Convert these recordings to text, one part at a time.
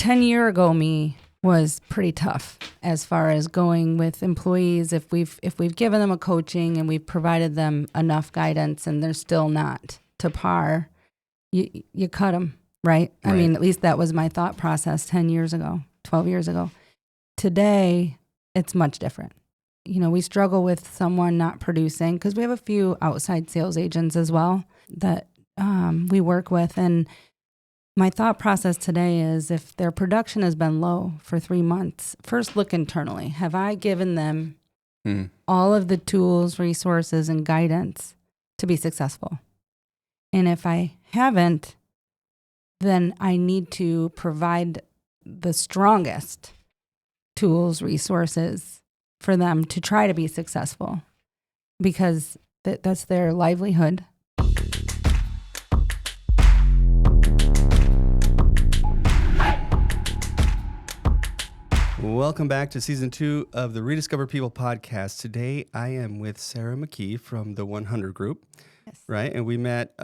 10-year ago me was pretty tough as far as going with employees. If we've given them a coaching and we've provided them enough guidance and they're still not to par, you cut them, right? I mean, at least that was my thought process 10 years ago, 12 years ago. Today, it's much different. We struggle with someone not producing because we have a few outside sales agents as well that we work with. And my thought process today is if their production has been low for 3 months, first look internally. Have I given them all of the tools, resources, and guidance to be successful? And if I haven't, then I need to provide the strongest tools, resources for them to try to be successful because that's their livelihood. Welcome back to Season 2 of the Rediscover People Podcast. Today, I am with Sara McKee from the 100 Group, right? And we met,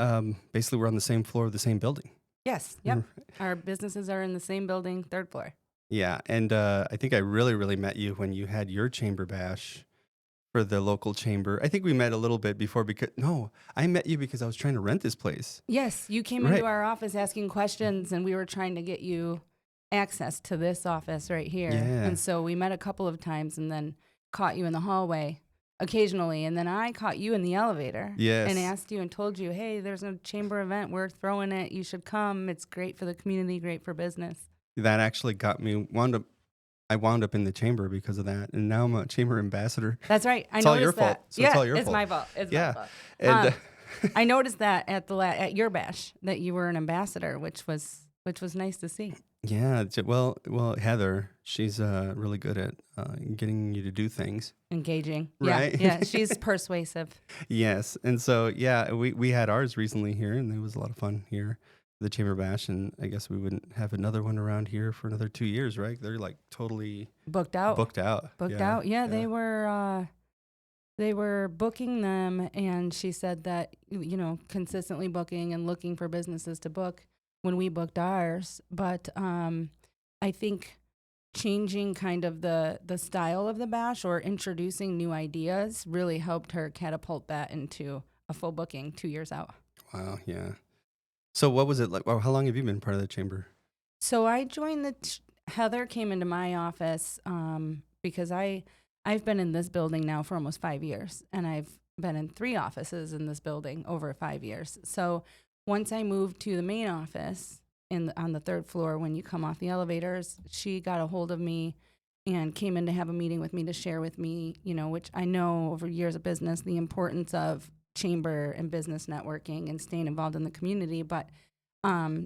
basically we're on the same floor of the same building. Yes, yep. Our businesses are in the same building, 3rd floor. Yeah, and I think I really met you when you had your chamber bash for the local chamber. I think we met a little bit before I met you because I was trying to rent this place. Yes, you came into our office asking questions and we were trying to get you access to this office right here. Yeah. And so we met a couple of times and then caught you in the hallway occasionally. And then I caught you in the elevator and asked you and told you, hey, there's a chamber event. We're throwing it. You should come. It's great for the community, great for business. That actually got me, I wound up in the chamber because of that. And now I'm a chamber ambassador. That's right. It's all your fault. So it's all your fault. It's my fault. It's my fault. And I noticed that at your bash that you were an ambassador, which was nice to see. Yeah, well, Heather, she's really good at getting you to do things. Engaging. Right? Yeah, she's persuasive. Yes, and so, we had ours recently here, and it was a lot of fun here, the Chamber Bash, and I guess we wouldn't have another one around here for another 2 years, right? They're like totally... Booked out. Yeah. They were booking them, and she said that, consistently booking and looking for businesses to book when we booked ours, but I think changing kind of the style of the bash or introducing new ideas really helped her catapult that into a full booking 2 years out. Wow, yeah. So what was it like? Well, how long have you been part of the chamber? So I joined Heather came into my office because I've been in this building now for almost 5 years, and I've been in 3 offices in this building over 5 years. So once I moved to the main office on the 3rd floor, when you come off the elevators, she got a hold of me and came in to have a meeting with me to share with me, which I know over years of business, the importance of chamber and business networking and staying involved in the community. But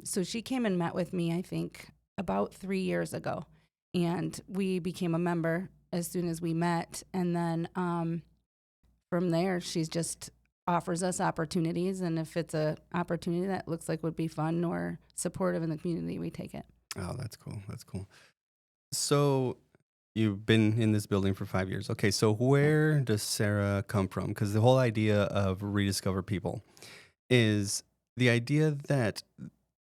so she came and met with me, I think, about 3 years ago. And we became a member as soon as we met. And then from there, she's just offers us opportunities, and if it's a opportunity that looks like would be fun or supportive in the community, we take it. Oh, that's cool. So you've been in this building for 5 years. Okay, so where does Sara come from? Because the whole idea of Rediscover People is the idea that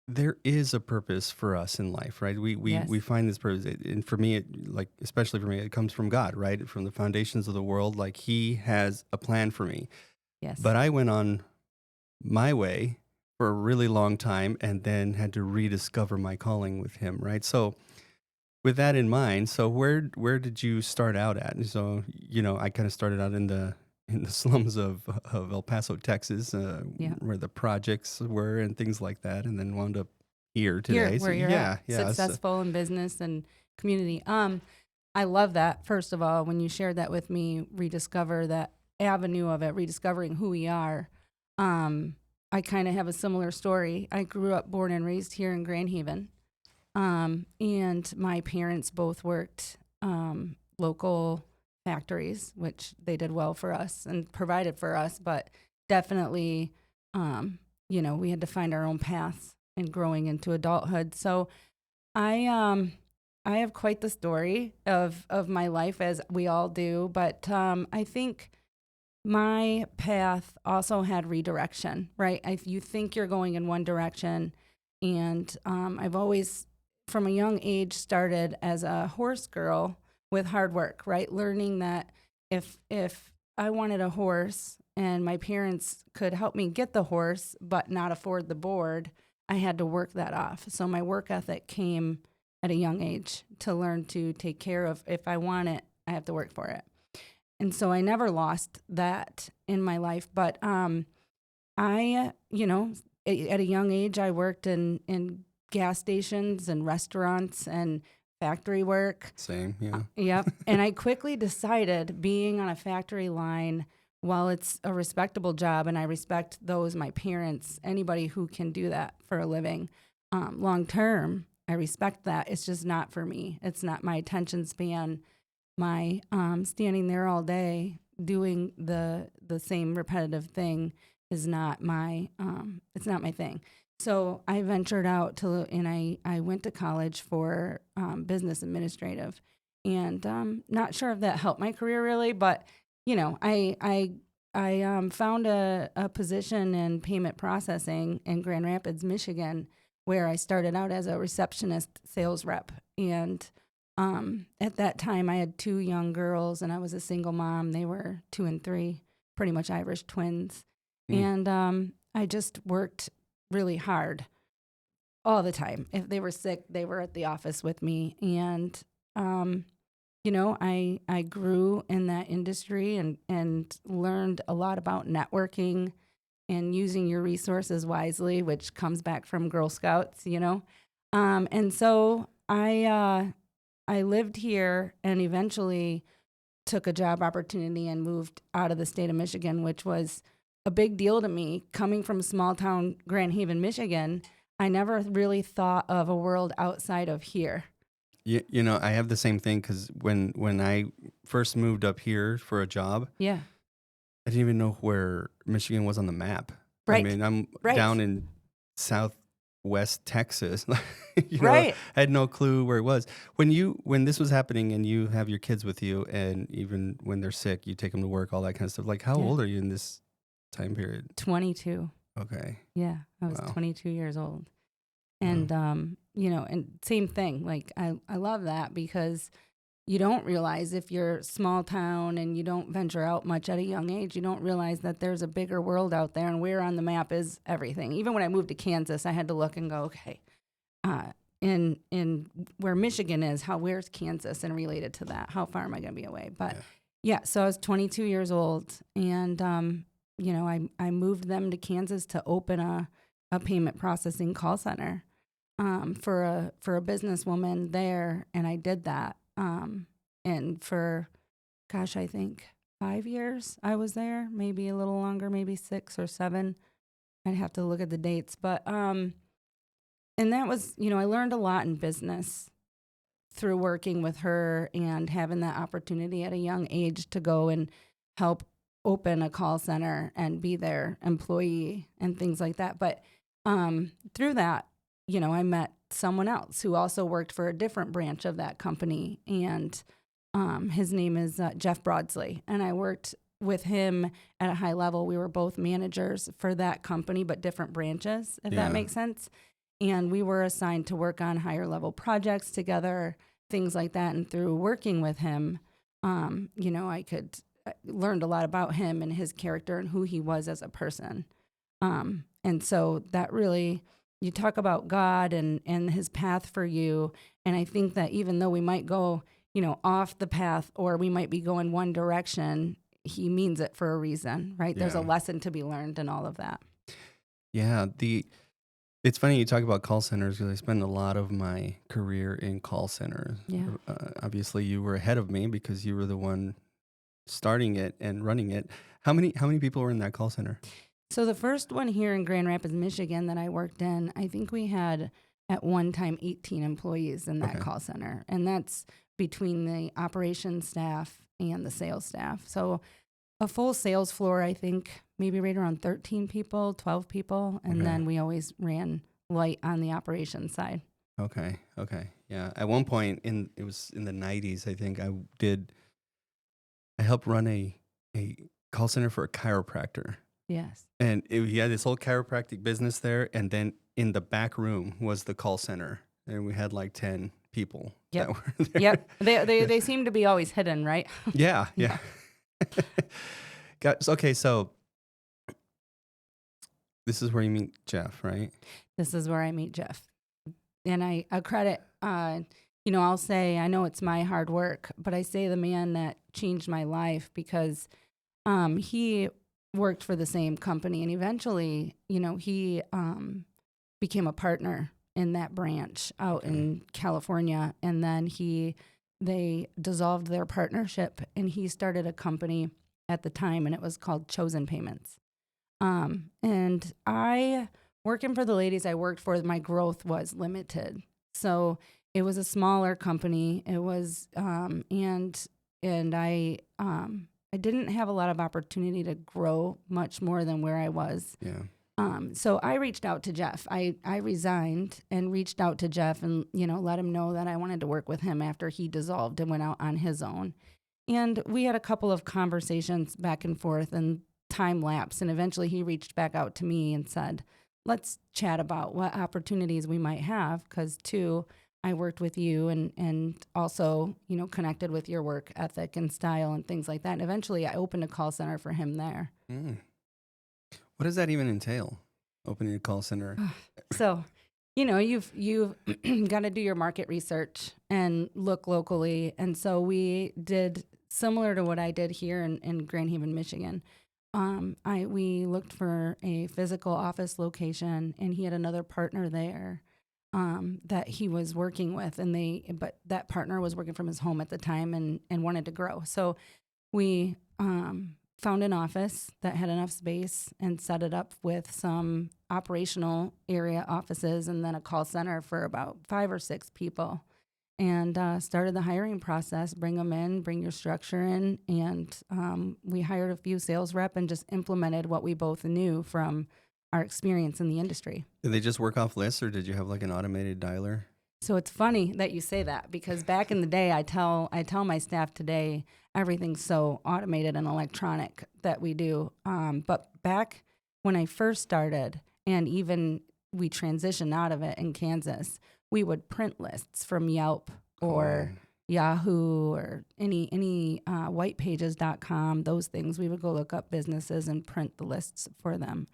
there is a purpose for us in life, right? We find this purpose, and for me, especially for me, it comes from God, right? From the foundations of the world, like He has a plan for me. Yes. But I went on my way for a really long time and then had to rediscover my calling with Him, right? So with that in mind, so where did you start out at? And so, I kind of started out in the slums of El Paso, Texas, where the projects were and things like that, and then wound up here today. Where you're at, successful in business and community. I love that, first of all, when you shared that with me, rediscover that avenue of it, rediscovering who we are. I kind of have a similar story. I grew up born and raised here in Grand Haven, and my parents both worked local factories, which they did well for us and provided for us, but definitely, we had to find our own paths in growing into adulthood. So I have quite the story of my life, as we all do, but I think my path also had redirection, right? You think you're going in one direction, and I've always from a young age started as a horse girl with hard work, right? Learning that if I wanted a horse and my parents could help me get the horse but not afford the board, I had to work that off. So my work ethic came at a young age to learn to take care of, if I want it, I have to work for it. And so I never lost that in my life. But I, at a young age, I worked in gas stations and restaurants and factory work. Same, yeah. Yep. And I quickly decided, being on a factory line, while it's a respectable job, and I respect those, my parents, anybody who can do that for a living, long term, I respect that. It's just not for me. It's not my attention span. My standing there all day doing the same repetitive thing is not my it's not my thing. So I ventured out and I went to college for business administrative, and not sure if that helped my career really, but I found a position in payment processing in Grand Rapids, Michigan, where I started out as a receptionist sales rep. And at that time, I had 2 young girls, and I was a single mom. They were 2 and 3, pretty much Irish twins. And I just worked really hard all the time. If they were sick, they were at the office with me. And I grew in that industry and learned a lot about networking and using your resources wisely, which comes back from Girl Scouts, And so I lived here and eventually took a job opportunity and moved out of the state of Michigan, which was a big deal to me. Coming from small town Grand Haven, Michigan, I never really thought of a world outside of here. I have the same thing because when I first moved up here for a job, Yeah. I didn't even know where Michigan was on the map. Right. I mean, I'm down in southwest Texas. Right. I had no clue where it was. When this was happening and you have your kids with you, and even when they're sick, you take them to work, all that kind of stuff. Like, how old are you in this time period? 22. Okay. Yeah, I was 22 years old. And, and same thing. Like, I love that because you don't realize, if you're small town and you don't venture out much at a young age, you don't realize that there's a bigger world out there, and where on the map is everything. Even when I moved to Kansas, I had to look and go, okay, in where Michigan is, where's Kansas, and related to that, how far am I going to be away? But so I was 22 years old, and I moved them to Kansas to open a payment processing call center for a businesswoman there, and I did that. And for, I think 5 years I was there, maybe a little longer, maybe 6 or 7. I'd have to look at the dates, but and that was, I learned a lot in business through working with her and having that opportunity at a young age to go and help open a call center and be their employee and things like that. But through that, I met someone else who also worked for a different branch of that company, and his name is Jeff Broadsley, and I worked with him at a high level. We were both managers for that company, but different branches, if that makes sense. And we were assigned to work on higher level projects together, things like that. And through working with him, I learned a lot about him and his character and who he was as a person. And so that really, you talk about God and his path for you. And I think that even though we might go, off the path, or we might be going one direction, he means it for a reason, right? There's a lesson to be learned in all of that. Yeah. It's funny you talk about call centers because I spent a lot of my career in call centers. Yeah. Obviously, you were ahead of me because you were the one starting it and running it. How many people were in that call center? So the first one here in Grand Rapids, Michigan that I worked in, I think we had at one time 18 employees in that call center. And that's between the operations staff and the sales staff. So a full sales floor, I think maybe right around 13 people, 12 people. And then we always ran light on the operations side. Okay. Yeah. At one point it was in the 90s, I think I helped run a call center for a chiropractor. Yes. And he had this whole chiropractic business there. And then in the back room was the call center. and we had like 10 people Yep. that were there. Yep. They seem to be always hidden, right? Yeah. Okay, so this is where you meet Jeff, right? This is where I meet Jeff. And I credit, I'll say, I know it's my hard work, but I say the man that changed my life because he worked for the same company, and eventually, he became a partner in that branch out in California. And then they dissolved their partnership, and he started a company at the time, and it was called Chosen Payments. And working for the ladies I worked for, my growth was limited. So it was a smaller company. It was, and I didn't have a lot of opportunity to grow much more than where I was. Yeah. So I reached out to Jeff. I resigned and reached out to Jeff and, let him know that I wanted to work with him after he dissolved and went out on his own. And we had a couple of conversations back and forth and time lapse. And eventually he reached back out to me and said, let's chat about what opportunities we might have. Because I worked with you and also, connected with your work ethic and style and things like that. And eventually I opened a call center for him there. Mm. What does that even entail? Opening a call center? So, you've got to do your market research and look locally. And so we did similar to what I did here in Grand Haven, Michigan. We looked for a physical office location, and he had another partner there that he was working with, but that partner was working from his home at the time and wanted to grow. So we found an office that had enough space and set it up with some operational area offices and then a call center for about 5 or 6 people. And started the hiring process, bring them in, bring your structure in. And we hired a few sales rep and just implemented what we both knew from our experience in the industry. Did they just work off lists, or did you have like an automated dialer? So it's funny that you say that, because back in the day, I tell my staff today, everything's so automated and electronic that we do. But back when I first started, and even we transitioned out of it in Kansas, we would print lists from Yelp or Yahoo or any whitepages.com, those things. We would go look up businesses and print the lists for them.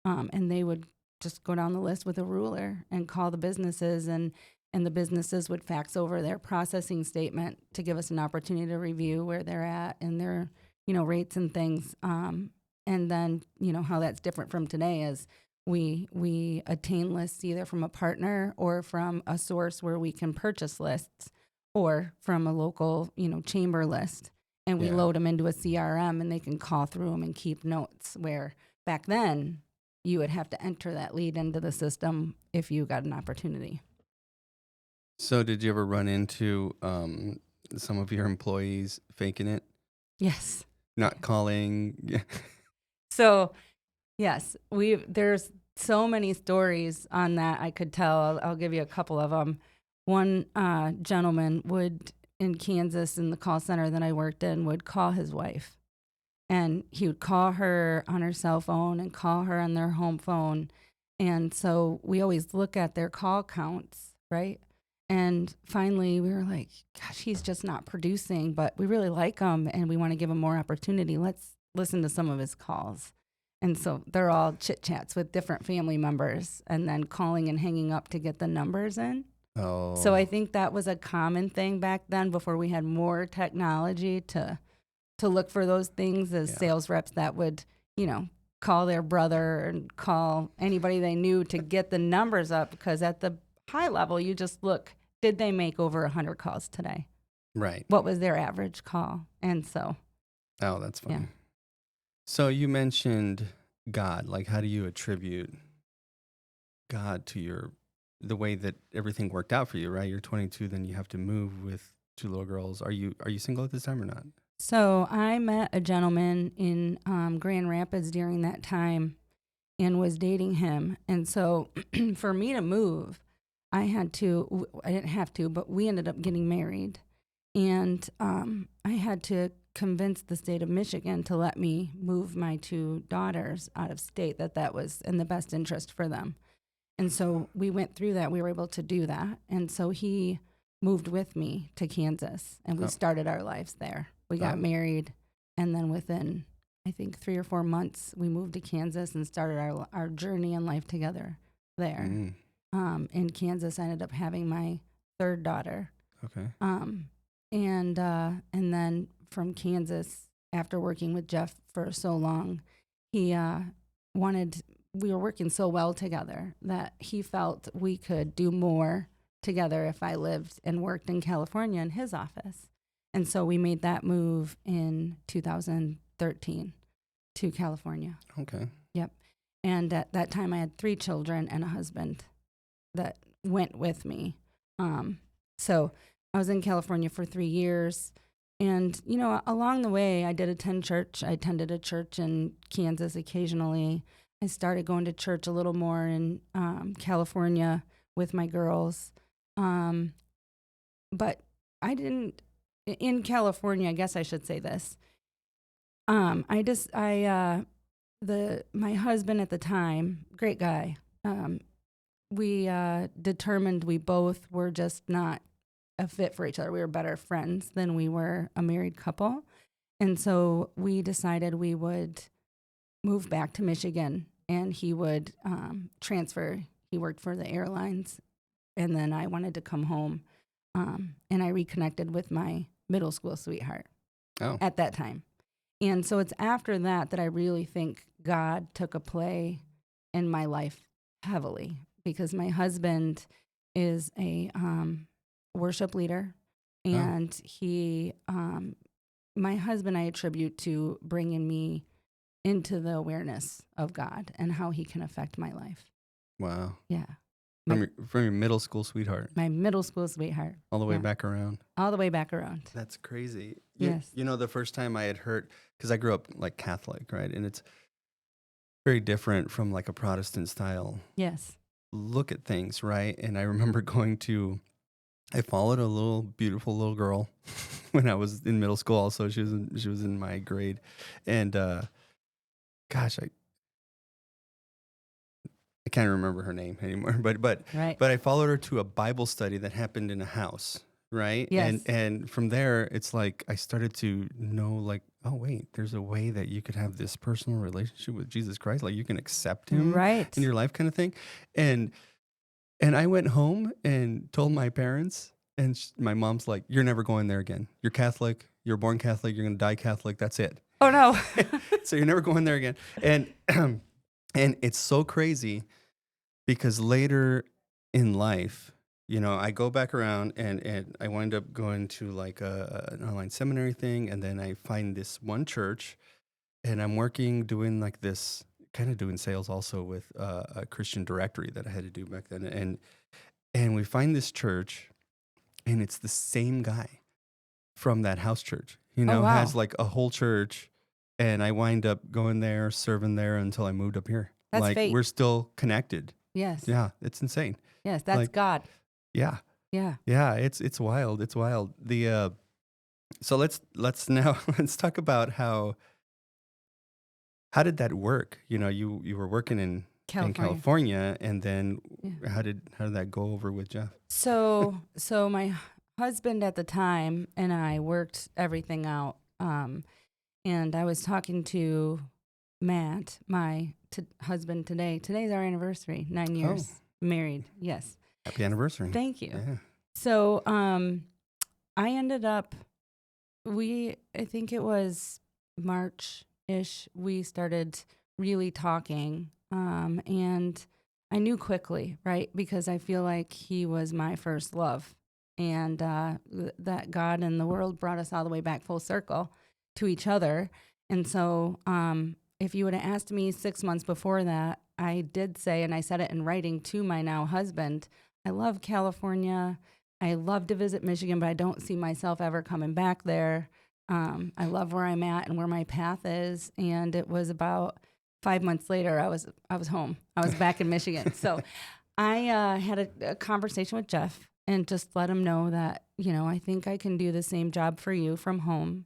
And they would just go down the list with a ruler and call the businesses, and the businesses would fax over their processing statement to give us an opportunity to review where they're at and their, rates and things. And then, how that's different from today is we attain lists either from a partner or from a source where we can purchase lists, or from a local, chamber list. And we load them into a CRM, and they can call through them and keep notes, where back then you would have to enter that lead into the system if you got an opportunity. So did you ever run into some of your employees faking it? Yes. Not calling? So, yes, there's so many stories on that I could tell. I'll give you a couple of them. One gentleman in Kansas in the call center that I worked in would call his wife. And he would call her on her cell phone and call her on their home phone. And so we always look at their call counts, right? And finally we were like, gosh, he's just not producing, but we really like him and we want to give him more opportunity. Let's listen to some of his calls. And so they're all chit chats with different family members and then calling and hanging up to get the numbers in. Oh. So I think that was a common thing back then before we had more technology to look for those things as sales reps that would, call their brother and call anybody they knew to get the numbers up, because at the high level, you just look, did they make over 100 calls today? Right. What was their average call? And so. Oh, that's funny. Yeah. So you mentioned God. Like, how do you attribute God to the way that everything worked out for you, right? You're 22, then you have to move with 2 little girls. Are you single at this time or not? So I met a gentleman in Grand Rapids during that time and was dating him. And so for me to move, I didn't have to, but we ended up getting married. And I had to convince the state of Michigan to let me move my 2 daughters out of state, that was in the best interest for them. And so we went through that. We were able to do that. And so he moved with me to Kansas, and we started our lives there. We got married, and then within, I think, 3 or 4 months, we moved to Kansas and started our journey in life together there. In Kansas, I ended up having my third daughter. Okay. And then from Kansas, after working with Jeff for so long, he we were working so well together that he felt we could do more together if I lived and worked in California in his office. And so we made that move in 2013 to California. Okay. Yep. And at that time, I had 3 children and a husband that went with me. So I was in California for 3 years. And, you know, along the way, I did attend church. I attended a church in Kansas occasionally. I started going to church a little more in California with my girls. But I didn't, in California, I guess I should say this. My husband at the time, great guy, we determined we both were just not a fit for each other. We were better friends than we were a married couple. And so we decided we would move back to Michigan, and he would transfer. He worked for the airlines, and then I wanted to come home, and I reconnected with my middle school sweetheart at that time. And so it's after that that I really think God took a play in my life heavily, because my husband is a worship leader, and he, my husband, I attribute to bringing me into the awareness of God and how he can affect my life. Wow. Yeah. From your middle school sweetheart. My middle school sweetheart. All the way back around. All the way back around. That's crazy. Yes. You know, the first time I had heard, because I grew up like Catholic, right? And it's very different from like a Protestant style. Yes. Look at things, right? And I remember I followed a beautiful little girl when I was in middle school. Also, she was in my grade, and gosh, I can't remember her name anymore. But I followed her to a Bible study that happened in a house, right? Yes. And from there, it's like I started to know, like, oh wait, there's a way that you could have this personal relationship with Jesus Christ, like you can accept Him in your life, kind of thing, And I went home and told my parents, and my mom's like, "You're never going there again. You're Catholic. You're born Catholic. You're going to die Catholic. That's it." Oh, no. So you're never going there again. And and it's so crazy because later in life, you know, I go back around and I wind up going to like an online seminary thing. And then I find this one church, and I'm doing like this, kind of doing sales also with a Christian directory that I had to do back then. And we find this church, and it's the same guy from that house church, you know, has like a whole church. And I wind up going there, serving there until I moved up here. That's like fate. We're still connected. Yes. Yeah, it's insane. Yes, that's like, God. Yeah. Yeah. Yeah, it's wild. It's wild. So let's talk about how did that work? You know, you were working in California, and then how did that go over with Jeff? So my husband at the time and I worked everything out. And I was talking to Matt, my husband today. Today's our anniversary, 9 years married. Yes. Happy anniversary. Thank you. Yeah. So I ended up, I think it was March-ish, we started really talking. And I knew quickly, right? Because I feel like he was my first love. And that God and the world brought us all the way back full circle to each other. And so if you would have asked me 6 months before that, I did say, and I said it in writing to my now husband, I love California. I love to visit Michigan, but I don't see myself ever coming back there. I love where I'm at and where my path is. And it was about 5 months later, I was home. I was back in Michigan. So I had a conversation with Jeff and just let him know that, you know, I think I can do the same job for you from home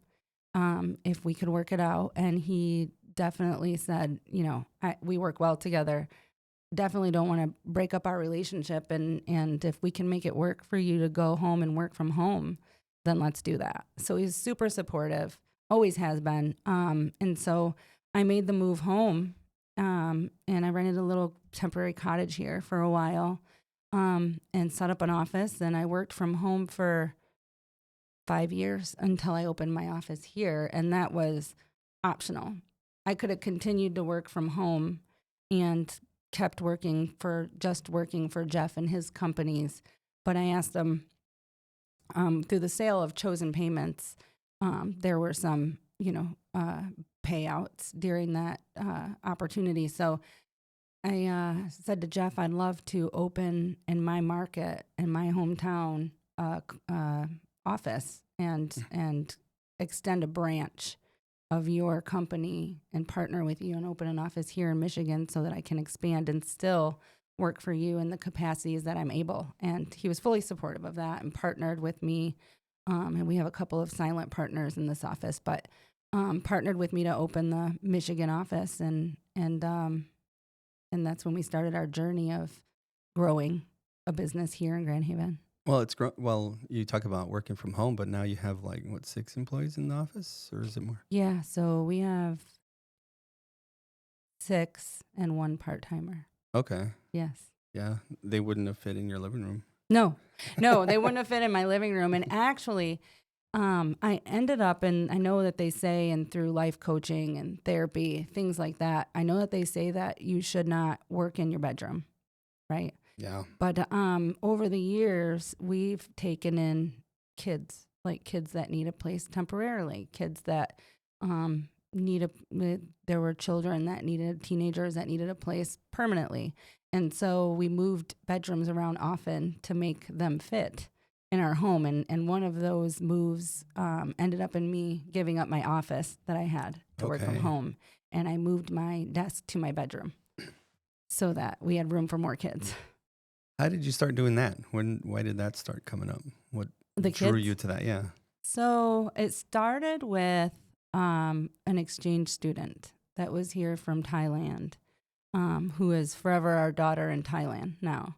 if we could work it out. And he definitely said, you know, we work well together. definitely don't want to break up our relationship. And if we can make it work for you to go home and work from home, then let's do that. So he's super supportive, always has been. And so I made the move home, and I rented a little temporary cottage here for a while, and set up an office. And I worked from home for 5 years until I opened my office here. And that was optional. I could have continued to work from home and kept working for Jeff and his companies. But I asked them, through the sale of Chosen Payments, there were some, payouts during that opportunity. So I said to Jeff, I'd love to open in my market, in my hometown, office and extend a branch of your company and partner with you and open an office here in Michigan so that I can expand and still work for you in the capacities that I'm able. And he was fully supportive of that and partnered with me. And we have a couple of silent partners in this office, but partnered with me to open the Michigan office. And that's when we started our journey of growing a business here in Grand Haven. Well, you talk about working from home, but now you have 6 employees in the office, or is it more? Yeah, so we have 6 and 1 part-timer. Okay. Yes. Yeah, they wouldn't have fit in your living room. No, they wouldn't have fit in my living room. And actually, I ended up, and I know that they say, and through life coaching and therapy, things like that, I know that they say that you should not work in your bedroom, right? Yeah. But over the years, we've taken in kids that need a place temporarily, kids that there were teenagers that needed a place permanently. And so we moved bedrooms around often to make them fit in our home. And one of those moves ended up in me giving up my office that I had to work from home. And I moved my desk to my bedroom so that we had room for more kids. How did you start doing that? Why did that start coming up? What drew you to that? Yeah. So it started with an exchange student that was here from Thailand, who is forever our daughter in Thailand now.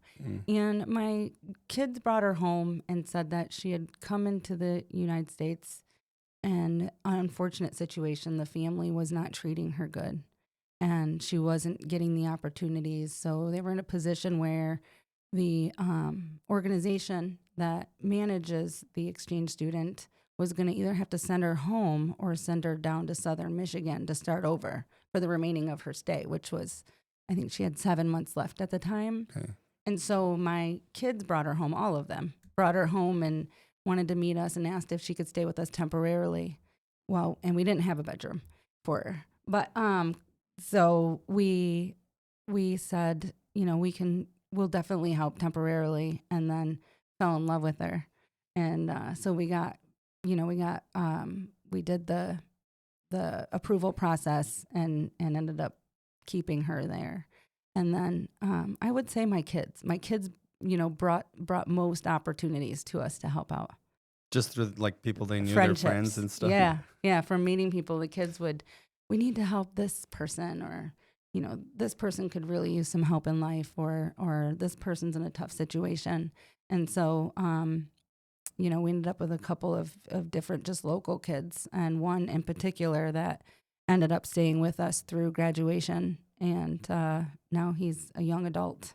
And my kids brought her home and said that she had come into the United States, and an unfortunate situation, the family was not treating her good, and she wasn't getting the opportunities. So they were in a position where the organization that manages the exchange student was going to either have to send her home or send her down to southern Michigan to start over for the remaining of her stay, which was, I think she had 7 months left at the time. Okay. And so my kids brought her home, all of them brought her home and wanted to meet us and asked if she could stay with us temporarily. Well, and we didn't have a bedroom for her. But so we said, we'll definitely help temporarily, and then fell in love with her. And so we did the approval process and ended up keeping her there. And then I would say my kids, brought most opportunities to us to help out. Just through people they knew, their friends and stuff? Yeah. From meeting people, the kids we need to help this person, or this person could really use some help in life, or this person's in a tough situation. And so, we ended up with a couple of different just local kids, and one in particular that ended up staying with us through graduation. And now he's a young adult.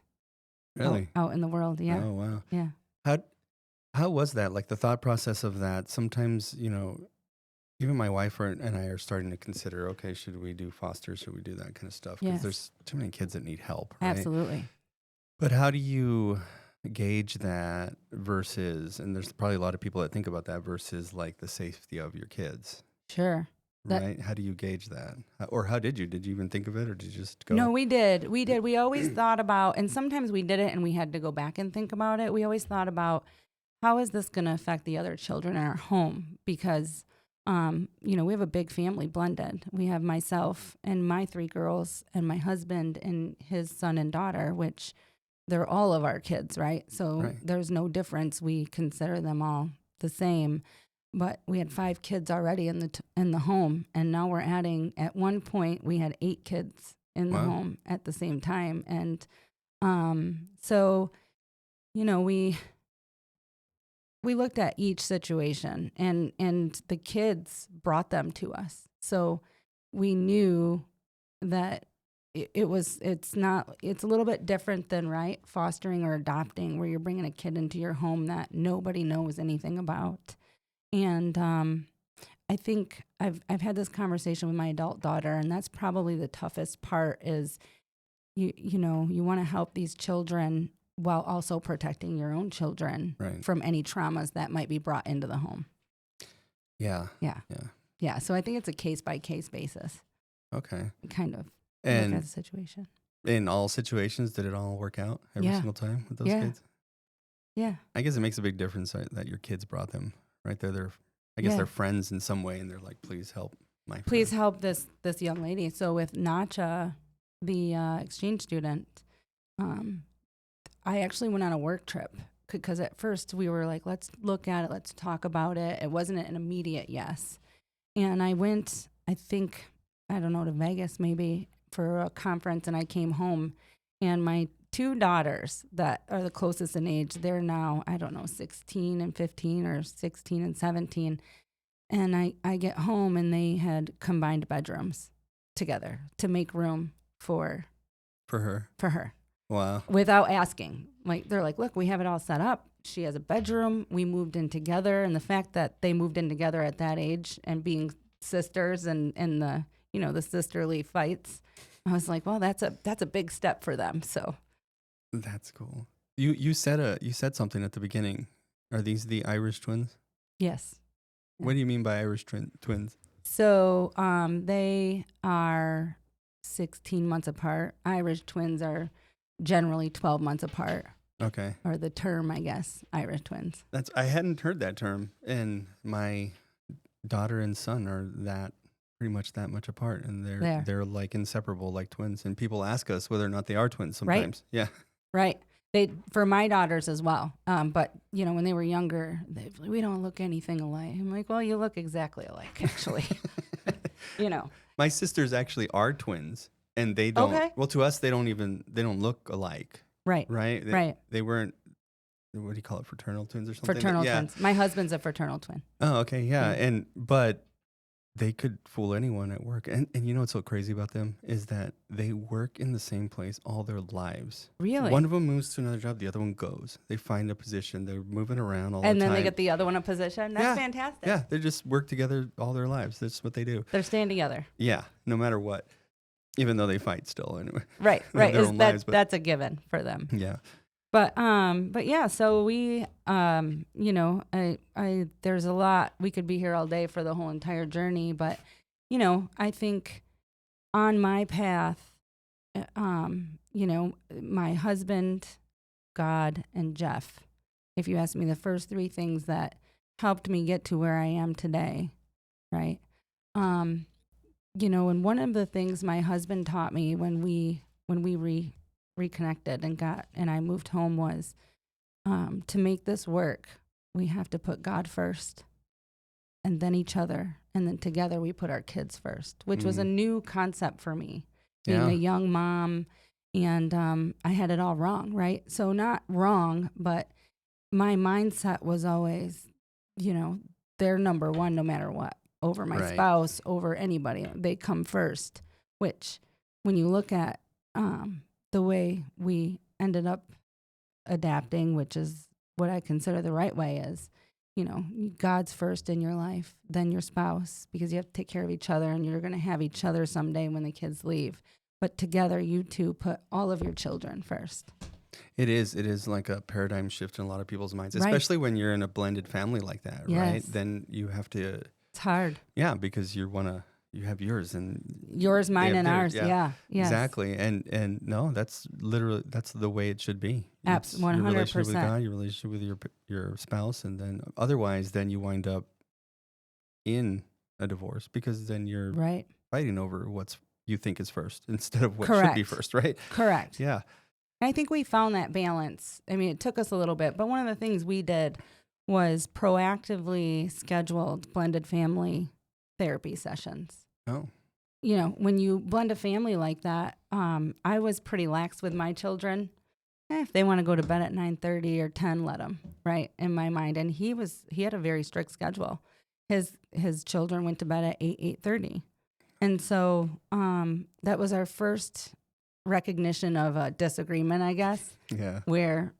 Really? Out in the world, yeah. Oh, wow. Yeah. How was that? The thought process of that? Sometimes, even my wife and I are starting to consider, okay, should we do foster? Should we do that kind of stuff? Because there's too many kids that need help, right? Absolutely. But how do you gauge that versus, and there's probably a lot of people that think about that versus the safety of your kids. Sure. Right? How do you gauge that? Or how did you? Did you even think of it, or did you just go? No, we did. We always thought about, and sometimes we did it and we had to go back and think about it. We always thought about, how is this going to affect the other children in our home? Because, we have a big family blended. We have myself and my 3 girls and my husband and his son and daughter, which they're all of our kids, right? So There's no difference. We consider them all the same. But we had 5 kids already in the home, and now we're adding. At one point, we had 8 kids in the home at the same time, and So, you know, we looked at each situation, and the kids brought them to us. So we knew that it's a little bit different than, right, fostering or adopting, where you're bringing a kid into your home that nobody knows anything about. And I think I've had this conversation with my adult daughter, and that's probably the toughest part is you want to help these children while also protecting your own children Right. from any traumas that might be brought into the home. Yeah. Yeah. Yeah. Yeah. So I think it's a case by case basis, Okay. kind of look And at the situation. in all situations, did it all work out every Yeah. single time with those Yeah. kids? Yeah. I guess it makes a big difference that your kids brought them right there. I guess Yeah. they're friends in some way, and they're like, please help my Please friend. help this young lady. So with Nacha, the exchange student, I actually went on a work trip because at first we were like, let's look at it, let's talk about it. It wasn't an immediate yes. And I went, I think, I don't know, to Vegas maybe for a conference, and I came home, and my two daughters that are the closest in age, they're now, I don't know, 16 and 15 or 16 and 17. And I get home, and they had combined bedrooms together to make room for For her. her Wow. without asking. Like, they're like, look, we have it all set up. She has a bedroom. We moved in together. And the fact that they moved in together at that age and being sisters and the, the sisterly fights, I was like, well, that's a big step for them. So That's cool. You said something at the beginning. Are these the Irish twins? yes. What do you mean by Irish twins? So they are 16 months apart. Irish twins are generally 12 months apart. Okay. Or the term, I guess, Irish twins. I hadn't heard that term, and my daughter and son are pretty much that much apart, and they're like inseparable, like twins. And people ask us whether or not they are twins sometimes. Right. Yeah. Right. For my daughters as well. But when they were younger, we don't look anything alike. I'm like, well, you look exactly alike, actually. My sisters actually are twins, and they don't. Okay. Well, to us, they don't look alike. Right. Right. Right. They weren't. What do you call it? Fraternal twins or something? Fraternal Yeah. twins. My husband's a fraternal twin. Oh, okay. Yeah. But they could fool anyone at work. And you know what's so crazy about them is that they work in the same place all their lives. Really? One of them moves to another job. The other one goes. They find a position. They're moving around all the time. And then they get the other one a position. That's fantastic. Yeah. They just work together all their lives. That's what they do. They're staying together. Yeah. No matter what. Even though they fight still anyway. Right. Right. That's a given for them. Yeah. But yeah, so we, there's a lot, we could be here all day for the whole entire journey, but, I think on my path, my husband, God, and Jeff, if you ask me the first three things that helped me get to where I am today, right? And one of the things my husband taught me when we reconnected and I moved home was to make this work, we have to put God first and then each other. And then together we put our kids first, which was a new concept for me, being a young mom. And I had it all wrong, right? So not wrong, but my mindset was always, they're number one no matter what, over my spouse, over anybody. They come first, which when you look at the way we ended up adapting, which is what I consider the right way, is, God's first in your life, then your spouse, because you have to take care of each other and you're going to have each other someday when the kids leave. But together, you two put all of your children first. It is like a paradigm shift in a lot of people's minds, especially when you're in a blended family like that, right? Then you have to. It's hard. Yeah, because you have yours and yours, mine, and ours. Yeah. Yes. Exactly. And no, that's the way it should be. Absolutely, 100%. Your relationship with God, your relationship with your spouse, and then otherwise, then you wind up in a divorce because then you're fighting over what you think is first instead of what should be first, right? Correct. Yeah. I think we found that balance. I mean, it took us a little bit, but one of the things we did was proactively scheduled blended family therapy sessions. Oh. When you blend a family like that, I was pretty lax with my children. if they want to go to bed at 9:30 or 10, let them, right, in my mind. And he had a very strict schedule. His children went to bed at 8:30. And so that was our first recognition of a disagreement, I guess. Yeah. Where,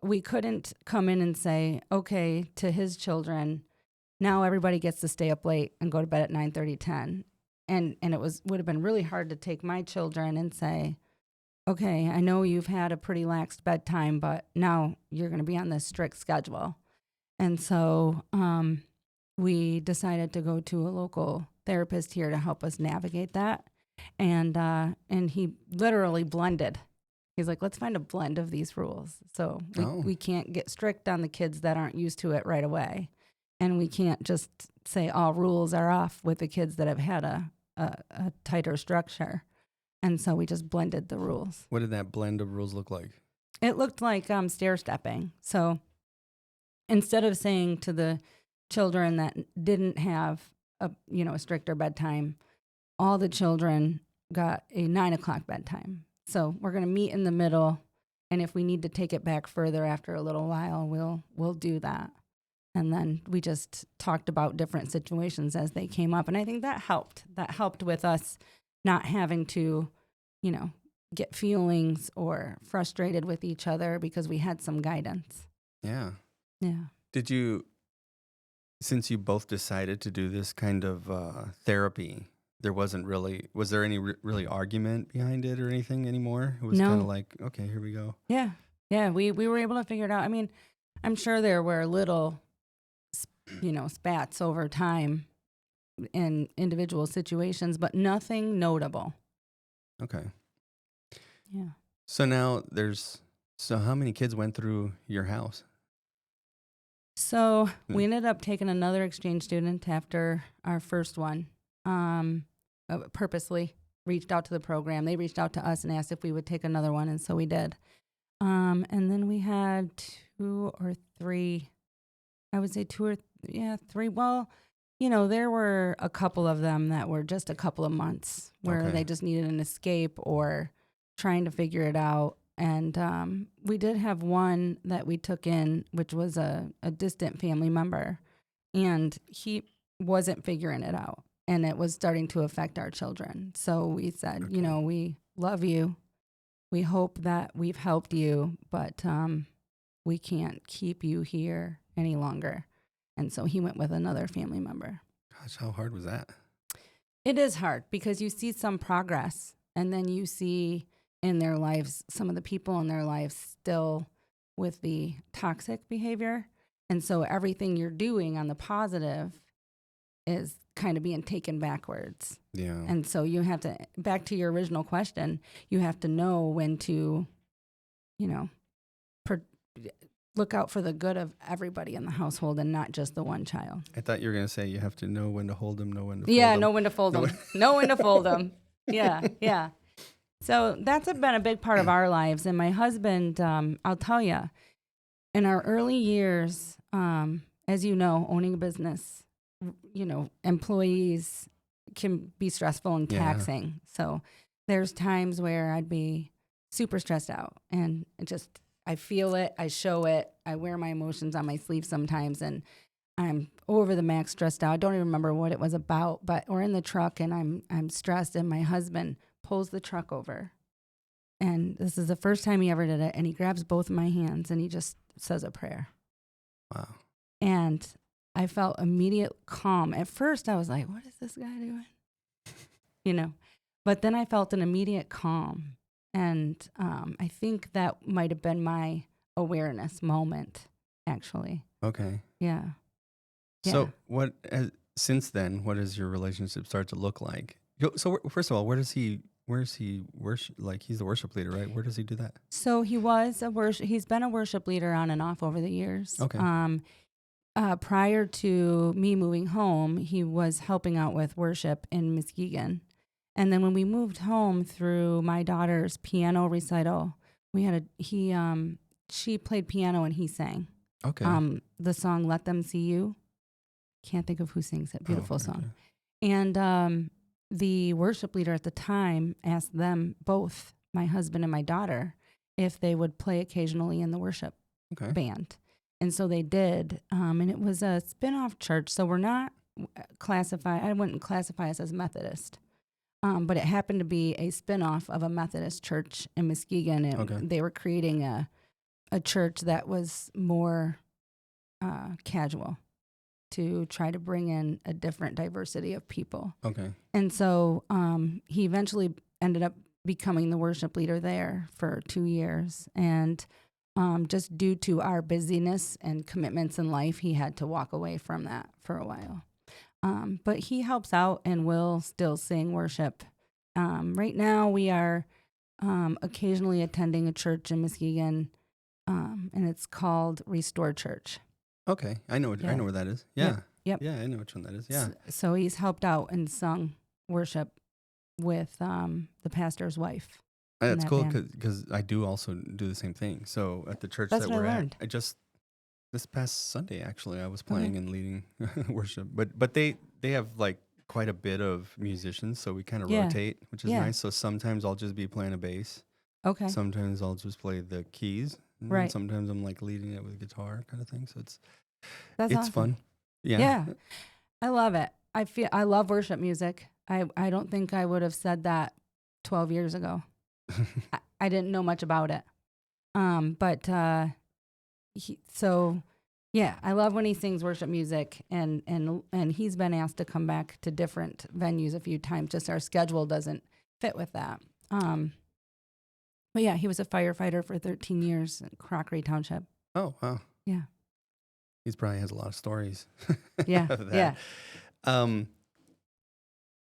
we couldn't come in and say, okay, to his children, now everybody gets to stay up late and go to bed at 9:30, 10. And it would have been really hard to take my children and say, okay, I know you've had a pretty lax bedtime, but now you're going to be on this strict schedule. And so we decided to go to a local therapist here to help us navigate that. And he literally blended. He's like, let's find a blend of these rules. So we can't get strict on the kids that aren't used to it right away. And we can't just say all rules are off with the kids that have had a tighter structure. And so we just blended the rules. What did that blend of rules look like? It looked like stair stepping. So instead of saying to the children that didn't have a stricter bedtime, all the children got a 9 o'clock bedtime. So we're going to meet in the middle. And if we need to take it back further after a little while, we'll do that. And then we just talked about different situations as they came up. And I think that helped. That helped with us not having to, get feelings or frustrated with each other because we had some guidance. Yeah. Yeah. Did you, since you both decided to do this kind of therapy, was there any really argument behind it or anything anymore? It was kind of like, okay, here we go. Yeah. Yeah. We were able to figure it out. I mean, I'm sure there were little, spats over time in individual situations, but nothing notable. Okay. Yeah. So now so how many kids went through your house? So we ended up taking another exchange student after our first one. Purposely reached out to the program. They reached out to us and asked if we would take another one, and so we did. And then we had 2 or 3. I would say 2 or 3. Well, there were a couple of them that were just a couple of months where they just needed an escape or trying to figure it out. And we did have one that we took in, which was a distant family member, and he wasn't figuring it out, and it was starting to affect our children. So we said, we love you. We hope that we've helped you, but we can't keep you here any longer. And so he went with another family member. Gosh, how hard was that? It is hard because you see some progress, and then you see in their lives, some of the people in their lives still with the toxic behavior. And so everything you're doing on the positive is kind of being taken backwards. Yeah. And so you have to, back to your original question, you have to know when to, look out for the good of everybody in the household and not just the one child. I thought you were going to say you have to know when to hold them, know when to fold them. Yeah, know when to fold them. Know when to fold them. Yeah, yeah. So that's been a big part of our lives. And my husband, I'll tell you, in our early years, as you know, owning a business, employees can be stressful and taxing. So there's times where I'd be super stressed out, and I feel it, I show it, I wear my emotions on my sleeve sometimes, and I'm over the max stressed out. I don't even remember what it was about, but we're in the truck and I'm stressed, and my husband pulls the truck over. And this is the first time he ever did it, and he grabs both of my hands and he just says a prayer. Wow. And I felt immediate calm. At first I was like, what is this guy doing? But then I felt an immediate calm. And I think that might have been my awareness moment, actually. Okay. Yeah. So since then, what does your relationship start to look like? So first of all, where is he worship? Like, he's the worship leader, right? Where does he do that? So he's been a worship leader on and off over the years. Okay. Prior to me moving home, he was helping out with worship in Muskegon. And then when we moved home through my daughter's piano recital, she played piano and he sang. Okay. The song "Let Them See You." Can't think of who sings it. Beautiful song. Okay. And the worship leader at the time asked them both, my husband and my daughter, if they would play occasionally in the worship band. And so they did. And it was a spin-off church. So we're not I wouldn't classify us as Methodist. But it happened to be a spin-off of a Methodist church in Muskegon. And they were creating a church that was more casual to try to bring in a different diversity of people. Okay. And so he eventually ended up becoming the worship leader there for 2 years. And just due to our busyness and commitments in life, he had to walk away from that for a while. But he helps out and will still sing worship. Right now we are occasionally attending a church in Muskegon, and it's called Restore Church. Okay, I know where that is. Yeah. Yep. Yeah, I know which one that is. Yeah. So he's helped out and sung worship with the pastor's wife. That's cool because I do also do the same thing. So at the church that we're at, this past Sunday actually I was playing and leading worship. But they have like quite a bit of musicians, so we kind of rotate, which is nice. So sometimes I'll just be playing a bass. Okay. Sometimes I'll just play the keys. Right. Sometimes I'm like leading it with guitar kind of thing. So it's awesome. Fun. Yeah. Yeah. I love it. I love worship music. I don't think I would have said that 12 years ago. I didn't know much about it. I love when he sings worship music, and he's been asked to come back to different venues a few times. Just our schedule doesn't fit with that. But yeah, he was a firefighter for 13 years in Crockery Township. Oh, wow. Yeah. He probably has a lot of stories. Yeah. Yeah.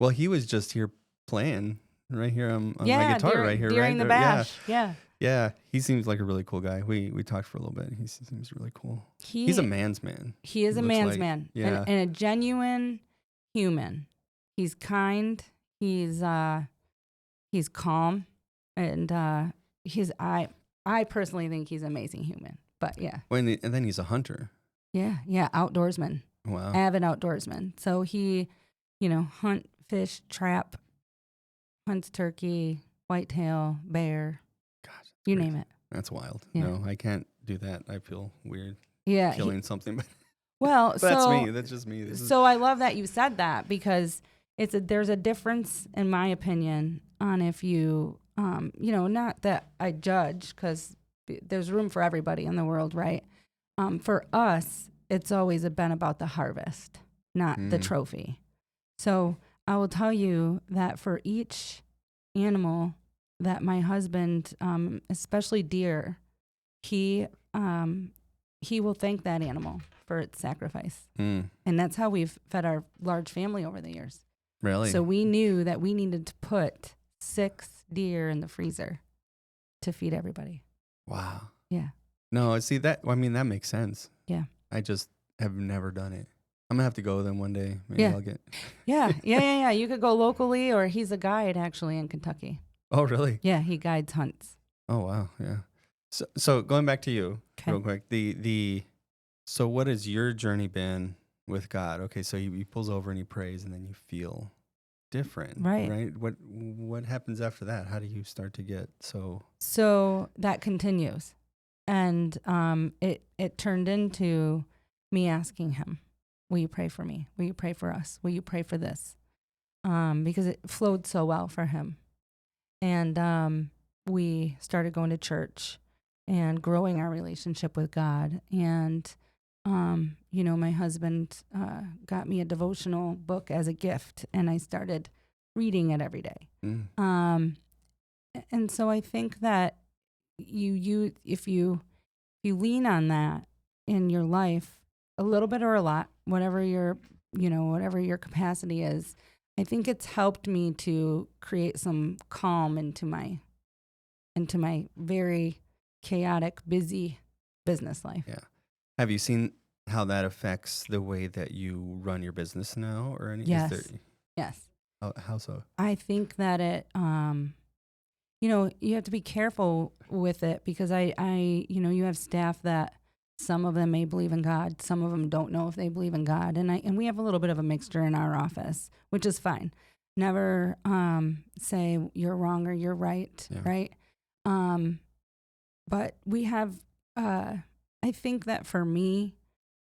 Well, he was just here playing right here on my guitar right here. During the bash. Yeah. Yeah. He seems like a really cool guy. We talked for a little bit. He seems really cool. He's a man's man. He is a man's man. Yeah. And a genuine human. He's kind. He's calm. And I personally think he's an amazing human. But yeah. And then he's a hunter. Yeah. Yeah. Outdoorsman. Wow. Avid outdoorsman. So he, hunt, fish, trap, hunts turkey, whitetail, bear. Gosh, you name it. That's wild. Yeah. No, I can't do that. I feel weird. Yeah. Killing something. But well, that's me. That's just me. I love that you said that because there's a difference, in my opinion, on if you, not that I judge because there's room for everybody in the world, right? For us, it's always been about the harvest, not the trophy. So I will tell you that for each animal that my husband, especially deer, he will thank that animal for its sacrifice. And that's how we've fed our large family over the years. Really? So we knew that we needed to put 6 deer in the freezer to feed everybody. Wow. Yeah. No, see that, that makes sense. Yeah. I just have never done it. I'm going to have to go with them one day. Maybe I'll get. Yeah. You could go locally, or he's a guide actually in Kentucky. Oh, really? Yeah, he guides hunts. Oh, wow. Yeah. So going back to you real quick, so what has your journey been with God? Okay, so he pulls over and he prays, and then you feel different, right? What happens after that? How do you start to get so? So that continues, and it turned into me asking him, "Will you pray for me? Will you pray for us? Will you pray for this?" Because it flowed so well for him, and we started going to church and growing our relationship with God. And my husband got me a devotional book as a gift, and I started reading it every day. And so I think that if you lean on that in your life, a little bit or a lot, whatever your capacity is, I think it's helped me to create some calm into my very chaotic, busy business life. Yeah. Have you seen how that affects the way that you run your business now, or anything? Yes. How so? I think that it, you have to be careful with it because you have staff that some of them may believe in God, some of them don't know if they believe in God, and we have a little bit of a mixture in our office, which is fine. Never say you're wrong or you're right, right? but we have, I think that for me,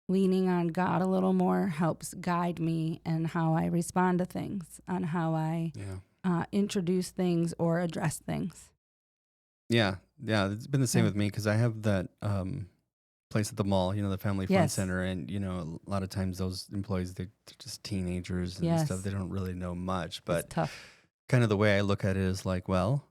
leaning on God a little more helps guide me and how I respond to things, on how I introduce things or address things. Yeah. Yeah. It's been the same Yeah. with me because I have that place at the mall, the Family Fun Yes. Center. And, a lot of times those employees, they're just teenagers and Yes. stuff. They don't really know much. It's But tough. kind of the way I look at it is like, well,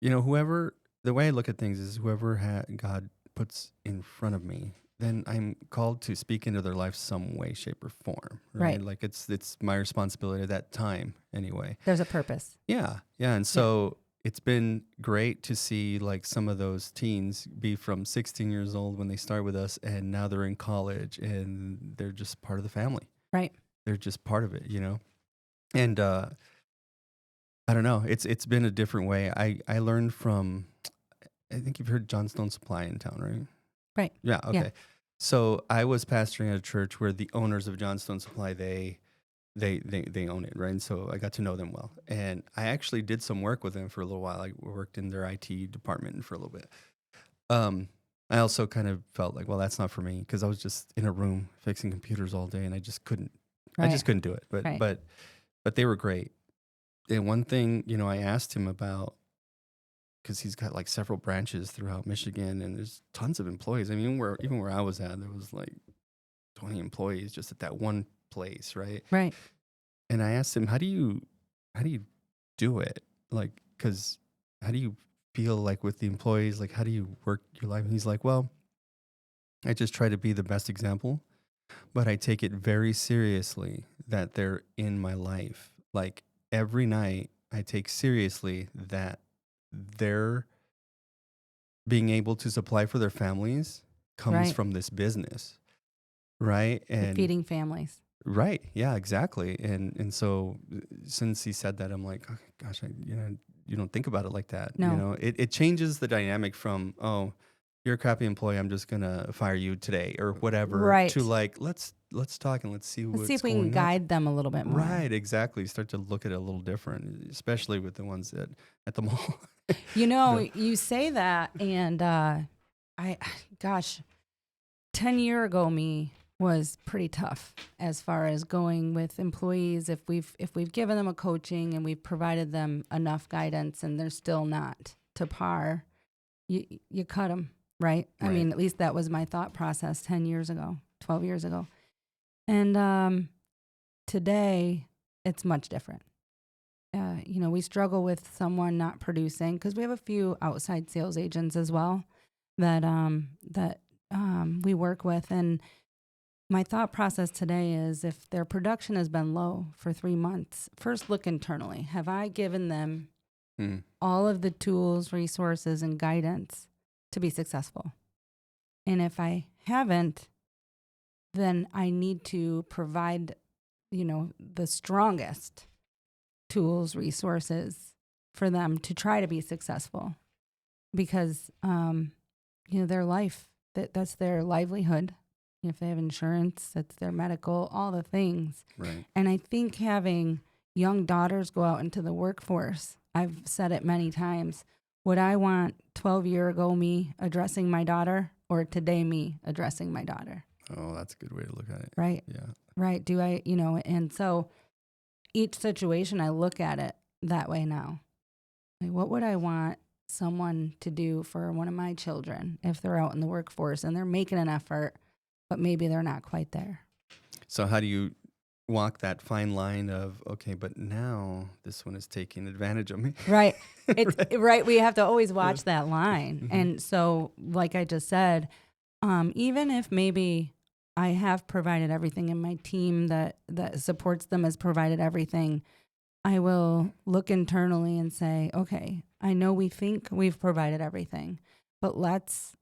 the way I look at things is whoever God puts in front of me, then I'm called to speak into their life some way, shape, or form, right? Right. Like it's my responsibility at that time anyway. There's a purpose. Yeah, yeah, and so it's been great to see like some of those teens be from 16 years old when they start with us, and now they're in college and they're just part of the family. Right. They're just part of it, and I don't know. It's been a different way. I learned from. I think you've heard Johnstone Supply in town, right? Right. Yeah. Okay. Yeah. So I was pastoring at a church where the owners of Johnstone Supply they own it, right? And so I got to know them well, and I actually did some work with them for a little while. I worked in their IT department for a little bit. I also kind of felt like, well, that's not for me because I was just in a room fixing computers all day, and I just couldn't. Right. I just couldn't do it. But Right. but they were great. And one thing, I asked him about, because he's got like several branches throughout Michigan and there's tons of employees. I mean, even where I was at, there was like 20 employees just at that one place, right? Right. And I asked him, how do you do it? Like, because how do you feel like with the employees? Like, how do you work your life? And he's like, well, I just try to be the best example, but I take it very seriously that they're in my life. Like every night I take seriously that they're being able to supply for their families comes Right. from this business, right? And Feeding families. right, yeah, exactly. And so since he said that, I'm like, oh, gosh, you don't think about it like that. No. It changes the dynamic from, oh, you're a crappy employee, I'm just gonna fire you today or whatever, Right. to like let's talk and let's see Let's what's see if we going can on. guide them a little bit more. Right, exactly. Start to look at it a little different, especially with the ones at the mall. You say that, and gosh, 10 year ago me was pretty tough as far as going with employees. If we've given them a coaching and we've provided them enough guidance and they're still not to par, you cut them, right? I mean, at least that was my thought process 10 years ago, 12 years ago. And today it's much different. We struggle with someone not producing because we have a few outside sales agents as well that we work with. And my thought process today is if their production has been low for 3 months, first look internally. Have I given them all of the tools, resources, and guidance to be successful? And if I haven't, then I need to provide, the strongest tools, resources for them to try to be successful, because their life, that's their livelihood. If they have insurance, that's their medical, all the things. Right. And I think having young daughters go out into the workforce, I've said it many times, would I want 12-year-ago me addressing my daughter or today me addressing my daughter? Oh, that's a good way to look at it. Right. Yeah. Right. Do I, and so each situation, I look at it that way now. Like, what would I want someone to do for one of my children if they're out in the workforce and they're making an effort, but maybe they're not quite there? So how do you walk that fine line of, okay, but now this one is taking advantage of me? Right. It's right. We have to always watch that line. Mm-hmm. And so, like I just said, even if maybe I have provided everything and my team that supports them has provided everything, I will look internally and say, okay, I know we think we've provided everything, but let's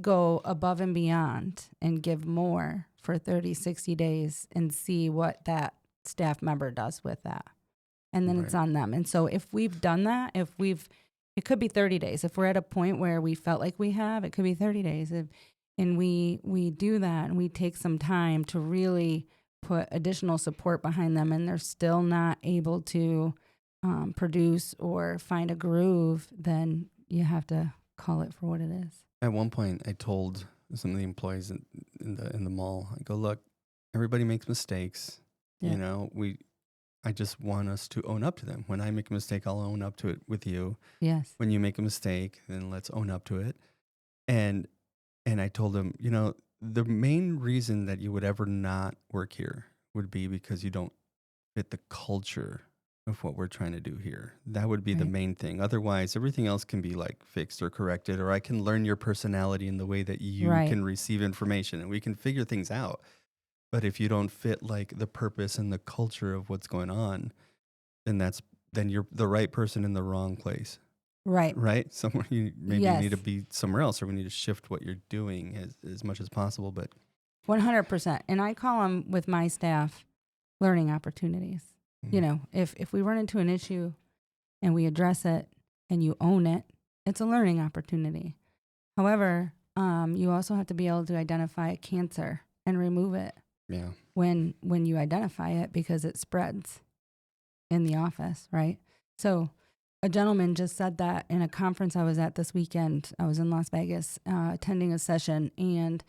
go above and beyond and give more for 30, 60 days and see what that staff member does with that. And then it's on them. And so if we've done that, it could be 30 days. If we're at a point where we felt like we have, it could be 30 days. And we do that and we take some time to really put additional support behind them and they're still not able to produce or find a groove, then you have to call it for what it is. At one point, I told some of the employees in the mall, I go, look, everybody makes mistakes. Yeah. You know, I just want us to own up to them. When I make a mistake, I'll own up to it with you. Yes. When you make a mistake, then let's own up to it. And I told them, you know, the main reason that you would ever not work here would be because you don't fit the culture of what we're trying to do here. That would be the Right. main thing. Otherwise, everything else can be like fixed or corrected, or I can learn your personality in the way that you Right. can receive information and we can figure things out. But if you don't fit like the purpose and the culture of what's going on, then you're the right person in the wrong place. Right. Right? Somewhere you maybe Yes. need to be somewhere else, or we need to shift what you're doing as much as possible. But 100%. And I call them with my staff learning opportunities. You know, if we run into an issue and we address it and you own it, it's a learning opportunity. However, you also have to be able to identify a cancer and remove it yeah, when you identify it, because it spreads in the office, right? So a gentleman just said that in a conference I was at this weekend. I was in Las Vegas attending a session, and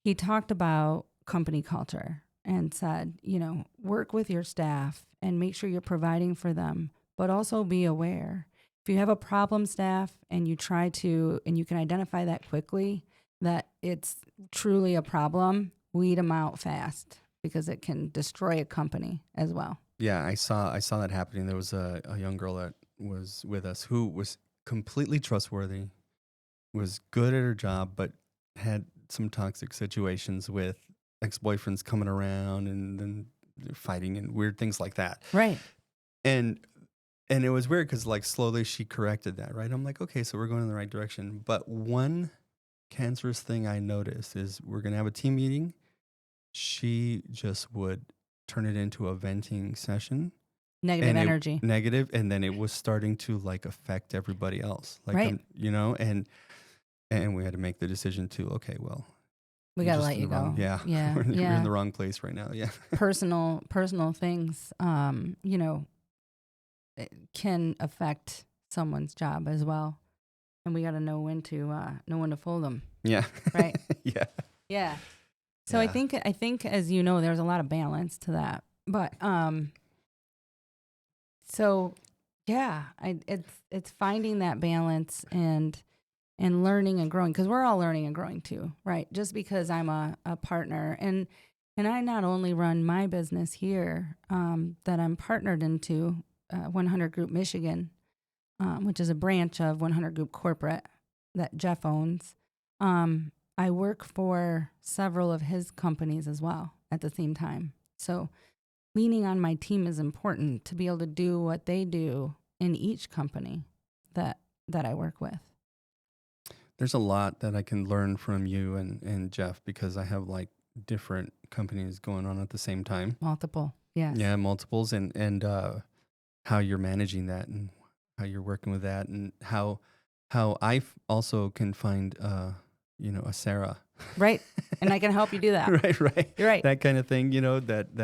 he talked about company culture and said, you know, work with your staff and make sure you're providing for them, but also be aware. If you have a problem staff and you can identify that quickly, that it's truly a problem, weed them out fast, because it can destroy a company as well. yeah. I saw that happening. There was a young girl that was with us who was completely trustworthy, was good at her job, but had some toxic situations with ex-boyfriends coming around and then fighting and weird things like that. Right. And it was weird because like slowly she corrected that, right? I'm like, okay, so we're going in the right direction. But one cancerous thing I noticed is we're going to have a team meeting. She just would turn it into a venting session. Negative energy. Negative. And then it was starting to like affect everybody else. Like, Right. you know, and we had to make the decision to, okay, well, We you're got to just let in you the wrong- go. Yeah. Yeah. We're Yeah. in the wrong place right now. Yeah. personal things, you know, it can affect someone's job as well. And we got to know when to fold them. Yeah. Right. Yeah. Yeah. So Yeah. I think, as you know, there's a lot of balance to that. But, so yeah, it's finding that balance and learning and growing, because we're all learning and growing too, right? Just because I'm a partner and I not only run my business here, that I'm partnered into 100 Group Michigan, which is a branch of 100 Group Corporate that Jeff owns. I work for several of his companies as well at the same time. So leaning on my team is important to be able to do what they do in each company that I work with. There's a lot that I can learn from you and Jeff, because I have like different companies going on at the same time. Multiple, yes. Yeah, multiples, and how you're managing that and how you're working with that, and how I also can find you know, a Sara. Right. And I can help you do that. right. You're right. That kind of thing, you know, that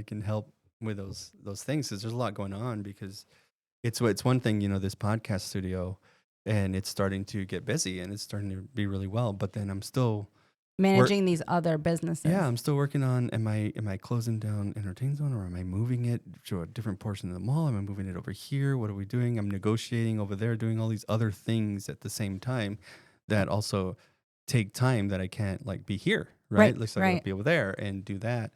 can help with those things. 'Cause there's a lot going on, because it's one thing, you know, this podcast studio, and it's starting to get busy and it's starting to be really well, but then I'm still Managing these other businesses. yeah, I'm still working on, am I closing down Entertain Zone, or am I moving it to a different portion of the mall? Am I moving it over here? What are we doing? I'm negotiating over there, doing all these other things at the same time that also take time that I can't like be here, right? Right, Looks like I right. gotta be over there and do that.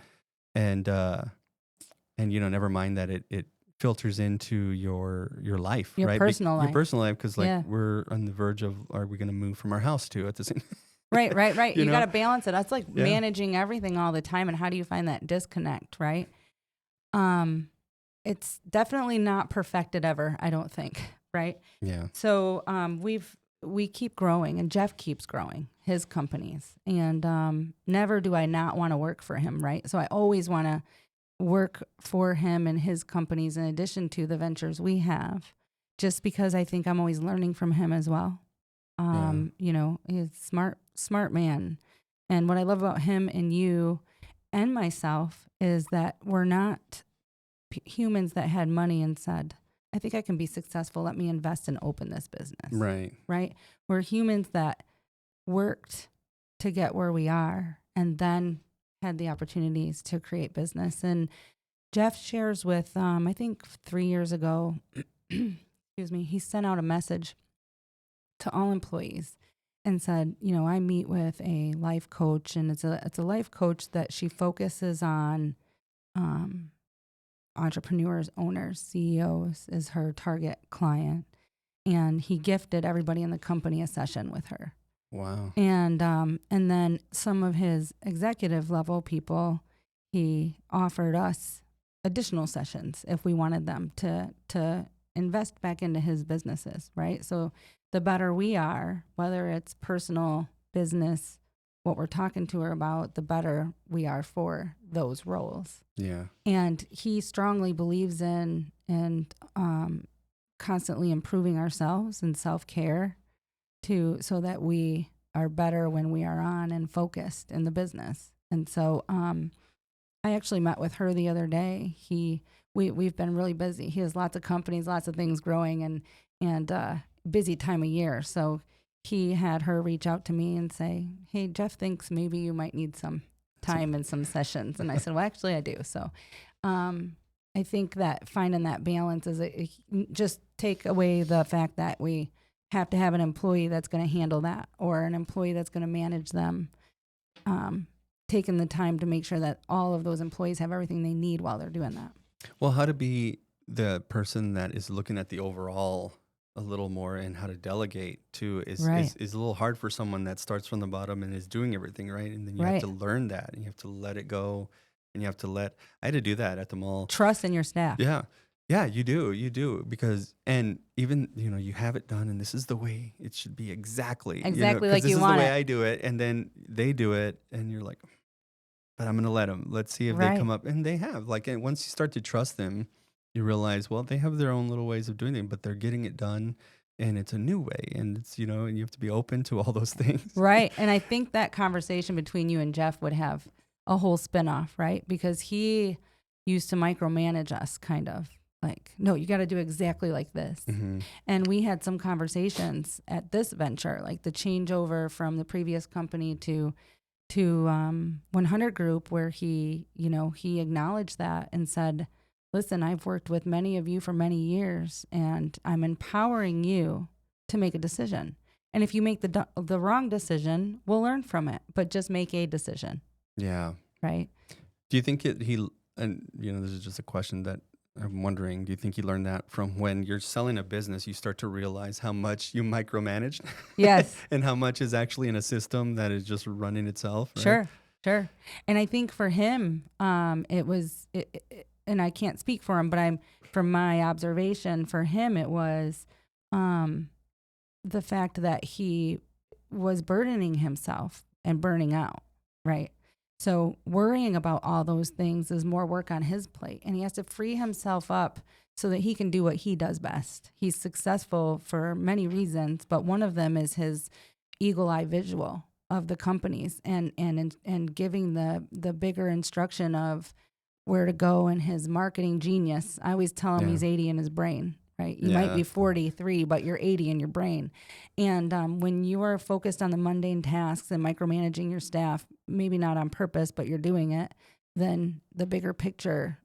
And you know, never mind that it filters into your life, Your right? personal life. Your personal life, because like Yeah. we're on the verge of, are we going to move from our house to at the same Right. You You know? got to balance it. That's like Yeah. managing everything all the time. And how do you find that disconnect, right? It's definitely not perfected ever, I don't think, right? Yeah. So we keep growing, and Jeff keeps growing his companies, and never do I not want to work for him, right? So I always want to work for him and his companies in addition to the ventures we have, just because I think I'm always learning from him as well. You know, he's smart man. And what I love about him and you and myself is that we're not humans that had money and said, I think I can be successful. Let me invest and open this business. Right. Right. We're humans that worked to get where we are and then had the opportunities to create business. And Jeff shares with, I think 3 years ago, excuse me, he sent out a message to all employees and said, I meet with a life coach, and it's a life coach that she focuses on entrepreneurs, owners, CEOs is her target client. And he gifted everybody in the company a session with her. Wow. And then some of his executive level people, he offered us additional sessions if we wanted them to invest back into his businesses, right? So the better we are, whether it's personal, business, what we're talking to her about, the better we are for those roles. Yeah. And he strongly believes in constantly improving ourselves and self-care so that we are better when we are on and focused in the business. And so I actually met with her the other day. We've been really busy. He has lots of companies, lots of things growing, and busy time of year. So he had her reach out to me and say, hey, Jeff thinks maybe you might need some time and some sessions. And I said, well, actually I do. So I think that finding that balance is just take away the fact that we have to have an employee that's going to handle that, or an employee that's going to manage them, taking the time to make sure that all of those employees have everything they need while they're doing that. Well, how to be the person that is looking at the overall a little more, and how to delegate too is a little hard for someone that starts from the bottom and is doing everything, right? And then you have to learn that, and you have to let it go, and you have to I had to do that at the mall. Trust in your staff. Yeah. Yeah, you do, because, and even, you have it done, and this is the way it should be exactly like you want it. This is the way I do it, and then they do it, and you're like, but I'm going to let them. Let's see if they come up, and they have. And once you start to trust them, you realize, well, they have their own little ways of doing it, but they're getting it done, and it's a new way, and it's, and you have to be open to all those things. Right, and I think that conversation between you and Jeff would have a whole spinoff, right? Because he used to micromanage us, kind of. Like, no, you got to do exactly like this. Mm-hmm. And we had some conversations at this venture, like the changeover from the previous company to 100 Group, where he acknowledged that and said, listen, I've worked with many of you for many years, and I'm empowering you to make a decision. And if you make the wrong decision, we'll learn from it, but just make a decision. Yeah. Right. Do you think this is just a question that I'm wondering, do you think you learned that from when you're selling a business, you start to realize how much you micromanaged? Yes. And how much is actually in a system that is just running itself? Sure. Right? And I think for him, it was, and I can't speak for him, but from my observation, for him, it was the fact that he was burdening himself and burning out, right? So worrying about all those things is more work on his plate, and he has to free himself up so that he can do what he does best. He's successful for many reasons, but one of them is his eagle eye visual of the companies and giving the bigger instruction of where to go, and his marketing genius. I always tell him he's 80 in his brain. Right? You might be 43, but you're 80 in your brain. And when you are focused on the mundane tasks and micromanaging your staff, maybe not on purpose, but you're doing it, then the bigger picture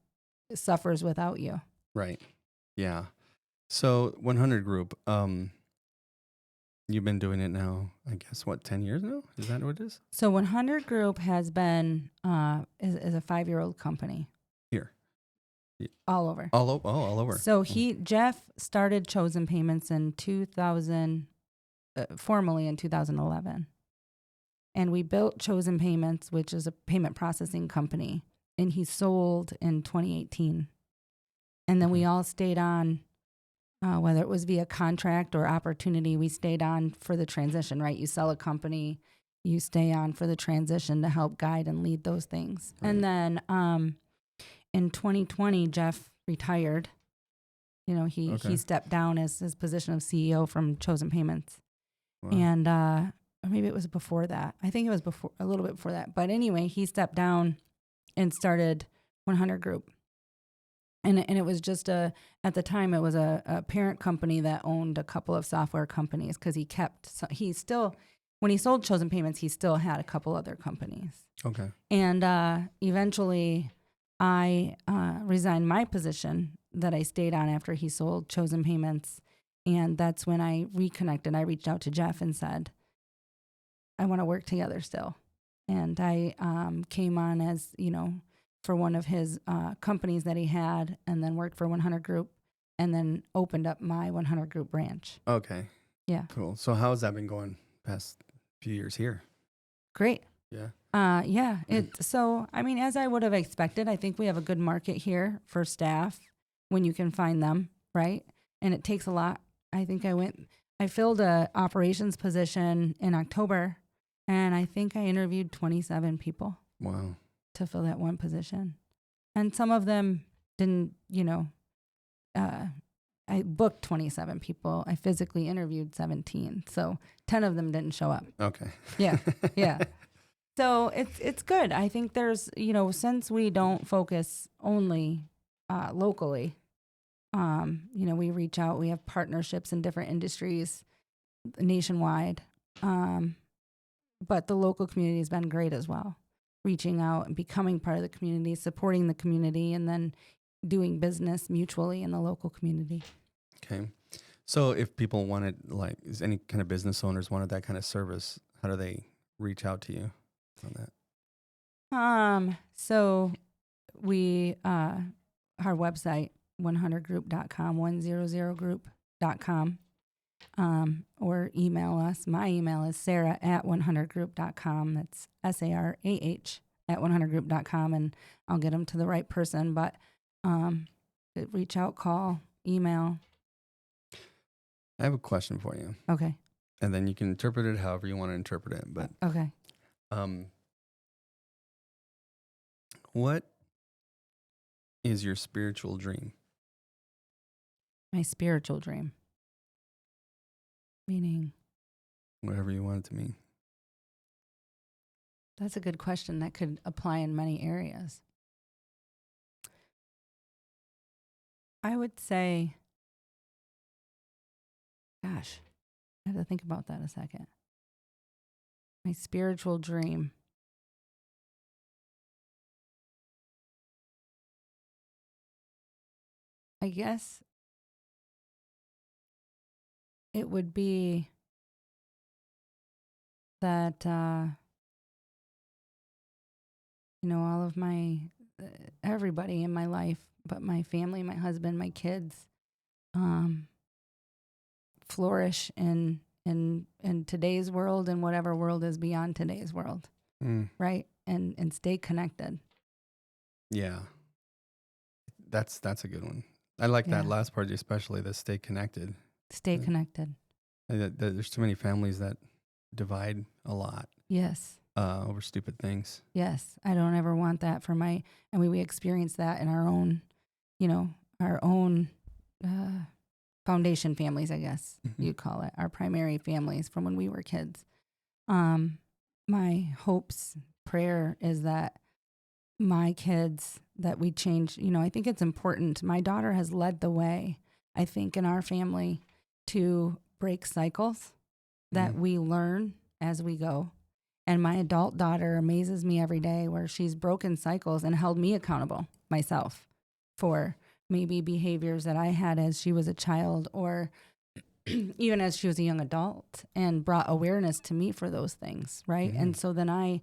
suffers without you. Right. Yeah. So 100 Group, you've been doing it now, I guess, 10 years now? Is that what it is? So 100 Group has been, is a 5-year-old company. Here. All over. All over. So Jeff started Chosen Payments in formally in 2011. And we built Chosen Payments, which is a payment processing company. And he sold in 2018. And then we all stayed on, whether it was via contract or opportunity, we stayed on for the transition, right? You sell a company, you stay on for the transition to help guide and lead those things. Right. And then in 2020, Jeff retired. He stepped down as his position of CEO from Chosen Payments. Wow. And or maybe it was before that. I think it was a little bit before that. But anyway, he stepped down and started 100 Group. And it was just at the time, it was a parent company that owned a couple of software companies because he still, when he sold Chosen Payments, he still had a couple other companies. Okay. And eventually I resigned my position that I stayed on after he sold Chosen Payments. And that's when I reconnected. I reached out to Jeff and said, I want to work together still. And I came on as, for one of his companies that he had, and then worked for 100 Group, and then opened up my 100 Group branch. Okay. Yeah. Cool. So how has that been going past few years here? Great. Yeah. Yeah. So, I mean, as I would have expected, I think we have a good market here for staff when you can find them, right? And it takes a lot. I think I filled a operations position in October, and I think I interviewed 27 people. Wow. To fill that one position. And some of them didn't, I booked 27 people. I physically interviewed 17. So 10 of them didn't show up. Okay. Yeah. Yeah. So it's good. I think there's, since we don't focus only locally, we reach out, we have partnerships in different industries nationwide. But the local community has been great as well. Reaching out and becoming part of the community, supporting the community, and then doing business mutually in the local community. Okay. So if people wanted, is any kind of business owners wanted that kind of service, how do they reach out to you on that? So we, our website, 100group.com, 100group.com, or email us. My email is sarah@100group.com. That's SARAH @100group.com, and I'll get them to the right person. But reach out, call, email. I have a question for you. Okay. And then you can interpret it however you want to interpret it. But okay. What is your spiritual dream? My spiritual dream. Meaning? Whatever you want it to mean. That's a good question that could apply in many areas. I would say, gosh, I have to think about that a second. My spiritual dream. I guess it would be that, all of everybody in my life, but my family, my husband, my kids, flourish in today's world and whatever world is beyond today's world, right? And stay connected. Yeah, that's a good one. I like that last part, especially the stay connected. Stay connected. There's too many families that divide a lot. Yes. Over stupid things. Yes, I don't ever want that for we experience that in our own, our own foundation families, I guess you'd call it, our primary families from when we were kids. My hopes, prayer is that my kids, that we change, I think it's important. My daughter has led the way, I think, in our family to break cycles that we learn as we go. And my adult daughter amazes me every day where she's broken cycles and held me accountable myself for maybe behaviors that I had as she was a child or even as she was a young adult, and brought awareness to me for those things, right? Mm-hmm. And so then I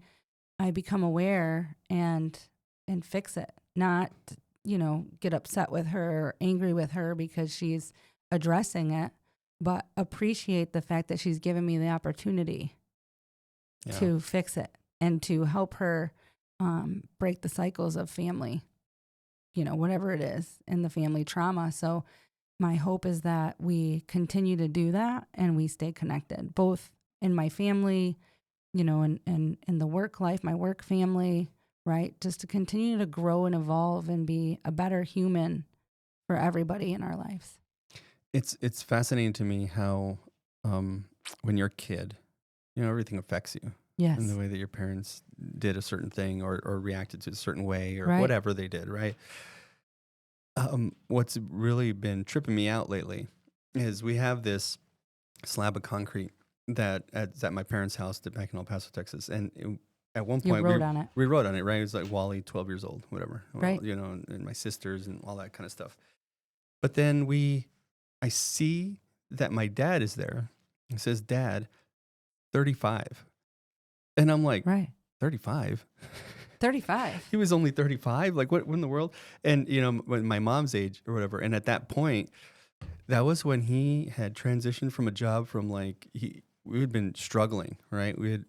become aware and fix it, not, get upset with her or angry with her because she's addressing it, but appreciate the fact that she's given me the opportunity to fix it and to help her break the cycles of family, whatever it is in the family trauma. So my hope is that we continue to do that and we stay connected, both in my family, and in the work life, my work family, right? Just to continue to grow and evolve and be a better human for everybody in our lives. It's fascinating to me how when you're a kid, everything affects you. Yes. In the way that your parents did a certain thing or reacted to a certain way or right. whatever they did, right? What's really been tripping me out lately is we have this slab of concrete that's at my parents' house back in El Paso, Texas, and at one You point wrote on it. we wrote on it, right? It was like Wally, 12 years old, whatever, Right. you know, and my sisters and all that kind of stuff. But then I see that my dad is there. It says, "Dad, 35," and I'm like, Right. 35. 35. He was only 35. Like, what in the world? And, you know, when my mom's age or whatever. And at that point, that was when he had transitioned from a job from like, we had been struggling, right? We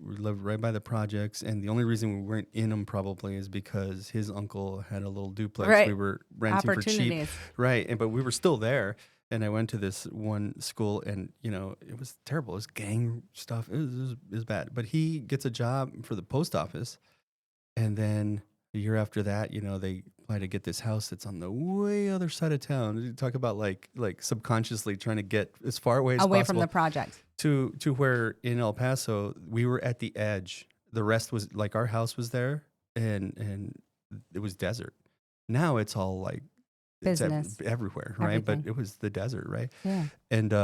lived right by the projects. And the only reason we weren't in them probably is because his uncle had a little duplex Right. we were renting for cheap. Opportunities. Right. But we were still there. And I went to this one school and, you know, it was terrible. It was gang stuff. It was bad. But he gets a job for the post office. And then a year after that, you know, they apply to get this house that's on the way other side of town. You talk about like subconsciously trying to get as far away as Away possible from the project. to where in El Paso we were at the edge. The rest was like our house was there, and it was desert. Now it's all like Business. everywhere, right? Everything. But it was the desert, right? Yeah. And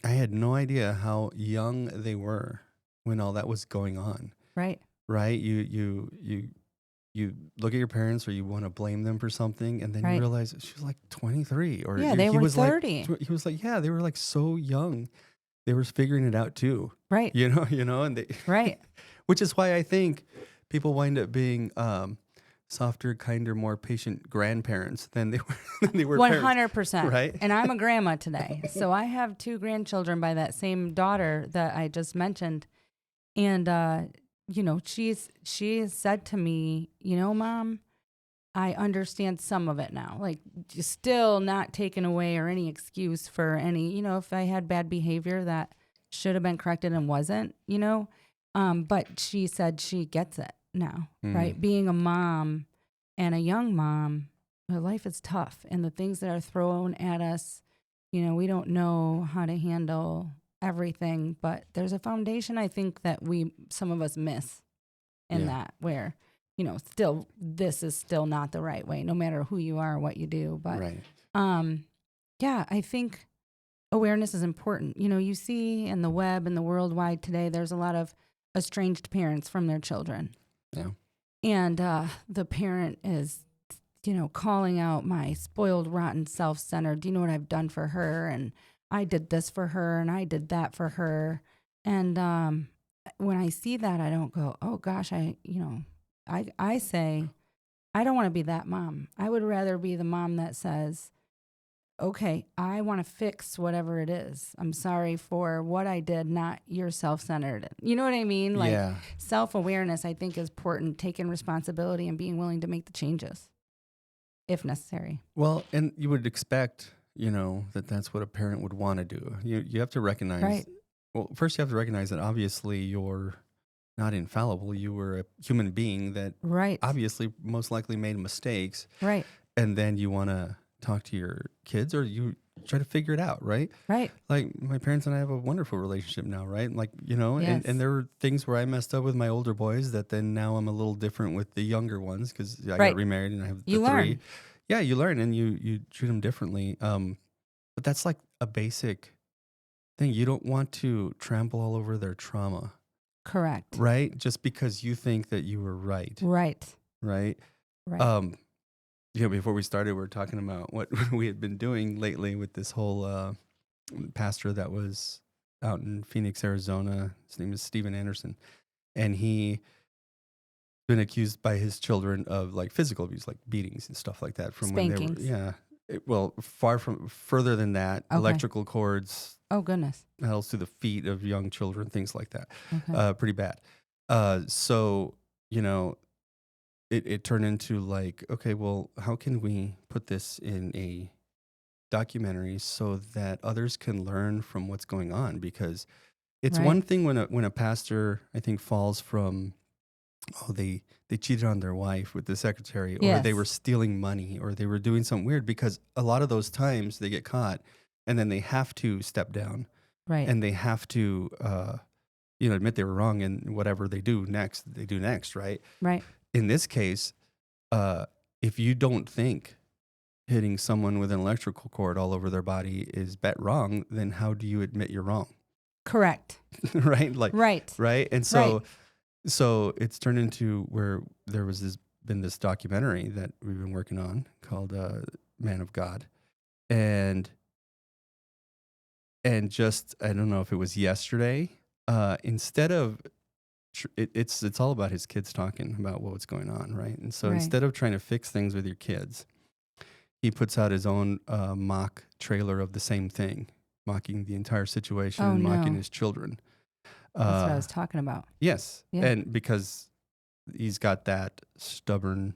I had no idea how young they were when all that was going on. Right. Right? You look at your parents or you want to blame them for something, and then Right. you realize she was like 23 or Yeah, they he were was 30. He was like, yeah, they were like so young. They were figuring it out too. Right. You know, and they Right. which is why I think people wind up being softer, kinder, more patient grandparents than they were parents. 100%. Right? And I'm a grandma today. So I have 2 grandchildren by that same daughter that I just mentioned. And, you know, she said to me, you know, Mom, I understand some of it now. Like, still not taken away or any excuse for any, you know, if I had bad behavior that should have been corrected and wasn't, you know. But she said she gets it now, right? Being a mom and a young mom, her life is tough. And the things that are thrown at us, you know, we don't know how to handle everything, but there's a foundation I think that some of us miss in that, where, you know, still this is still not the right way, no matter who you are or what you do. But Right. yeah, I think awareness is important. You know, you see in the web and the worldwide today, there's a lot of estranged parents from their children. Yeah. And the parent is, you know, calling out my spoiled, rotten, self-centered, do you know what I've done for her? And I did this for her and I did that for her. And when I see that, I don't go, oh gosh, I say, I don't want to be that mom. I would rather be the mom that says, okay, I want to fix whatever it is. I'm sorry for what I did, not your self-centered. You know what I mean? Like, self-awareness, I think, is important, taking responsibility and being willing to make the changes if necessary. Well, and you would expect, you know, that's what a parent would want to do. You have to recognize, Right. Well, first you have to recognize that obviously you're not infallible. You were a human being that Right. obviously most likely made mistakes. Right. And then you want to talk to your kids or you try to figure it out, right? Right. Like my parents and I have a wonderful relationship now, right? Like, you know, Yes. and there were things where I messed up with my older boys that then now I'm a little different with the younger ones because I Right. got remarried and I have You the 3. learn. Yeah, you learn and you treat them differently. But that's like a basic thing. You don't want to trample all over their trauma, Correct. right? Just because you think that you were right, Right. right? Right. You know, before we started, we were talking about what we had been doing lately with this whole pastor that was out in Phoenix, Arizona. His name is Stephen Anderson, and he been accused by his children of like physical abuse, like beatings and stuff like that. From Spankings. when they were, well, further than that, Okay. electrical cords, Oh, goodness. metals to the feet of young children, things like that. Okay. Pretty bad. So, you know, it turned into like, okay, well, how can we put this in a documentary so that others can learn from what's going on? Because it's Right. one thing when a pastor, I think, falls from, oh, they cheated on their wife with the secretary, or they Yes. were stealing money, or they were doing something weird, because a lot of those times they get caught and then they have to step down Right. and they have to, you know, admit they were wrong, and whatever they do next, right? Right. In this case, if you don't think hitting someone with an electrical cord all over their body is wrong, then how do you admit you're wrong? Correct. Right? Like, Right. right? And Right. so it's turned into where there was been this documentary that we've been working on called Man of God. And just, I don't know if it was yesterday, instead of it's all about his kids talking about what's going on, right? And so Right. instead of trying to fix things with your kids, he puts out his own mock trailer of the same thing, mocking the entire situation and mocking his children. That's what I was talking about. Yes. Yeah. And because he's got that stubborn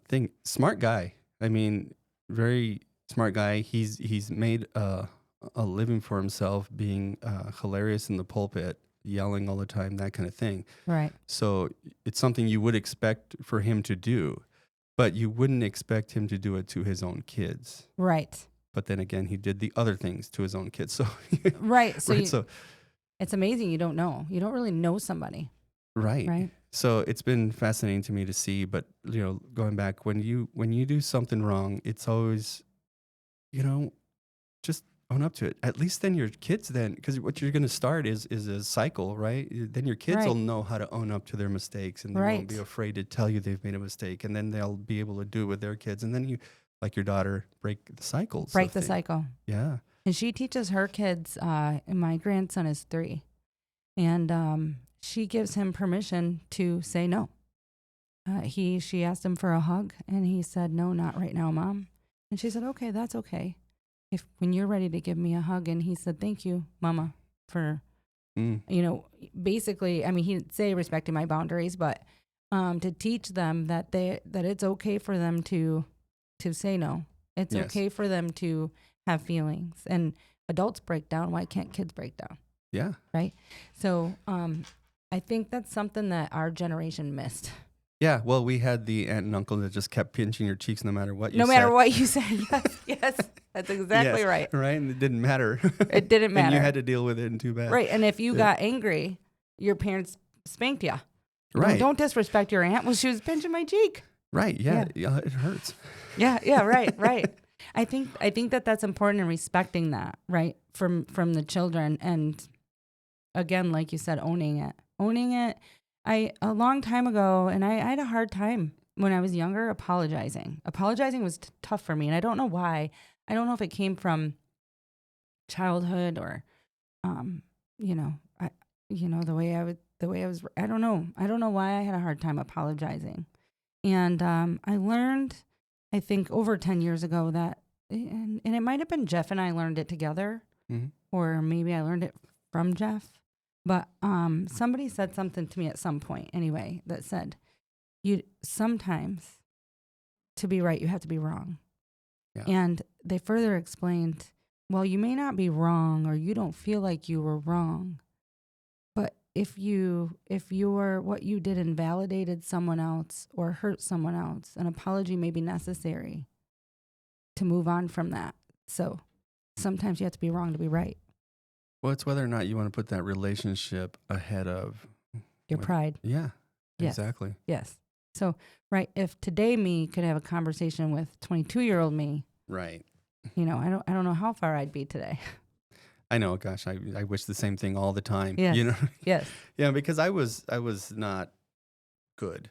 thing. Smart guy. I mean, very smart guy. He's made a living for himself being hilarious in the pulpit, yelling all the time, that kind of thing. Right. So it's something you would expect for him to do, but you wouldn't expect him to do it to his own kids. Right. But then again, he did the other things to his own kids. So right. So, right, so it's amazing you don't know. You don't really know somebody. right. Right. So it's been fascinating to me to see, but going back, when you do something wrong, it's always, just own up to it. At least then your kids because what you're going to start is a cycle, right? Then your kids will know how to own up to their mistakes, and they won't be afraid to tell you they've made a mistake, and then they'll be able to do it with their kids. And then you, like your daughter, break the cycle. Break the cycle. Yeah. And she teaches her kids, and my grandson is 3, and she gives him permission to say no. She asked him for a hug, and he said, "No, not right now, Mom." And she said, "Okay, that's okay. When you're ready to give me a hug." And he said, "Thank you, Mama, for, basically, I mean, he didn't say respecting my boundaries, but to teach them that it's okay for them to say no. It's okay for them to have feelings. And adults break down. Why can't kids break down?" Yeah. Right. So I think that's something that our generation missed. Yeah. Well, we had the aunt and uncle that just kept pinching your cheeks no matter what you said. No matter what you said. Yes. That's exactly right. Right. And it didn't matter. It didn't matter. And you had to deal with it, and too bad. Right. And if you got angry, your parents spanked you. Right. Don't disrespect your aunt. Well, she was pinching my cheek. Right. Yeah. It hurts. Yeah. Right. I think that's important, in respecting that, right, from the children. And again, like you said, owning it. A long time ago, and I had a hard time when I was younger apologizing. Apologizing was tough for me, and I don't know why. I don't know if it came from childhood or, the way I was. I don't know. I don't know why I had a hard time apologizing. And I learned, I think, over 10 years ago that, and it might have been Jeff and I learned it together, or maybe I learned it from Jeff. But somebody said something to me at some point, anyway, that said, sometimes to be right, you have to be wrong. Yeah. And they further explained, well, you may not be wrong, or you don't feel like you were wrong, but if what you did invalidated someone else or hurt someone else, an apology may be necessary to move on from that. So sometimes you have to be wrong to be right. Well, it's whether or not you want to put that relationship ahead of your pride. Yeah, yes. Exactly. Yes. So, right, if today me could have a conversation with 22-year-old me, right? I don't know how far I'd be today. I know. Gosh, I wish the same thing all the time. Yes. Yes. Yeah, because I was not good.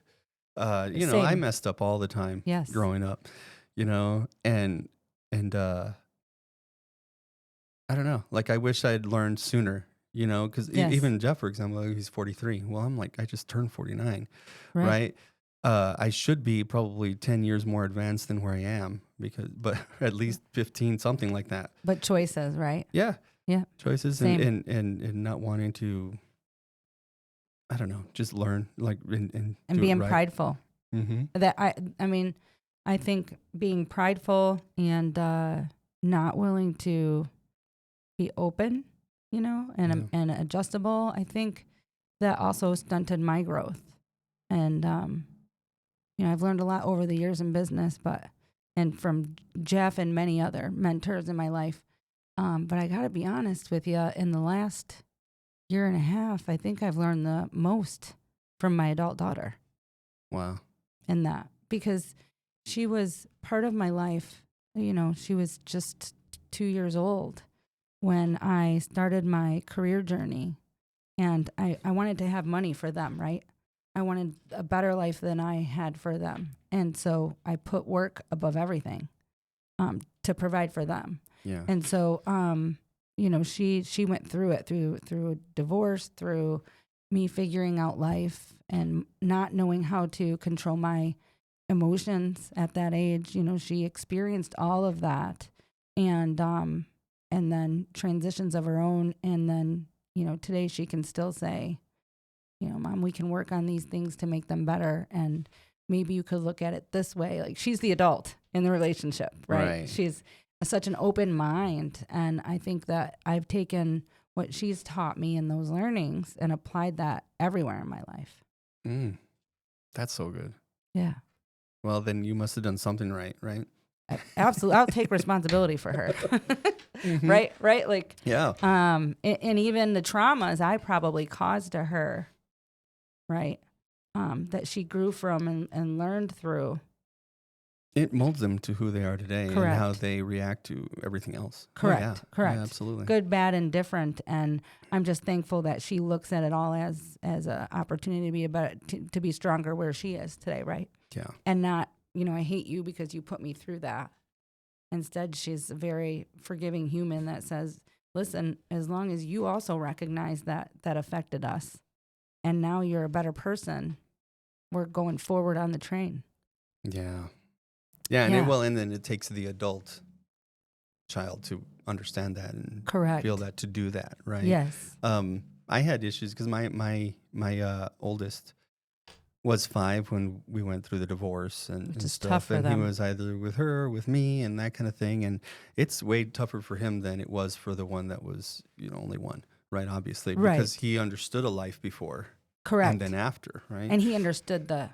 I messed up all the time. Yes. Growing up, and I don't know. Like, I wish I'd learned sooner, because even Jeff, for example, he's 43. Well, I'm like, I just turned 49, right? I should be probably 10 years more advanced than where I am, but at least 15, something like that. But choices, right? Yeah. Yeah. Choices. And not wanting to, I don't know, just learn, like, and being prideful. Mm-hmm. That I think being prideful and not willing to be open, and adjustable. I think that also stunted my growth. And, I've learned a lot over the years in business, and from Jeff and many other mentors in my life. But I got to be honest with you, in the last year and a half, I think I've learned the most from my adult daughter. Wow. In that, because she was part of my life. You know, she was just 2 years old when I started my career journey, and I wanted to have money for them, right? I wanted a better life than I had for them. And so I put work above everything to provide for them. Yeah. And so, you know, she went through it, through a divorce, through me figuring out life and not knowing how to control my emotions at that age. You know, she experienced all of that, and then transitions of her own. And then, you know, today she can still say, you know, Mom, we can work on these things to make them better. And maybe you could look at it this way. Like, she's the adult in the relationship, right? She's such an open mind. And I think that I've taken what she's taught me in those learnings and applied that everywhere in my life. That's so good. Yeah. Well, then you must have done something right? Absolutely. I'll take responsibility for her. Mm-hmm. Right. Like, yeah. And even the traumas I probably caused to her, right. That she grew from and learned through. It molds them to who they are today. Correct. And how they react to everything else. Correct. Oh, yeah. Correct. Yeah, absolutely. Good, bad, and different. And I'm just thankful that she looks at it all as an opportunity to be to be stronger where she is today, right? Yeah. And not, you know, I hate you because you put me through that. Instead, she's a very forgiving human that says, listen, as long as you also recognize that affected us, and now you're a better person, we're going forward on the train. Yeah. Yeah. And then it takes the adult child to understand that and Correct. feel that, to do that, right? Yes. I had issues because my oldest was 5 when we went through the divorce and stuff. Tough for and them. He was either with her or with me and that kind of thing. And it's way tougher for him than it was for the one that was, you know, only one, right? Obviously, because he understood a life before. Correct. And then after, right? And he understood the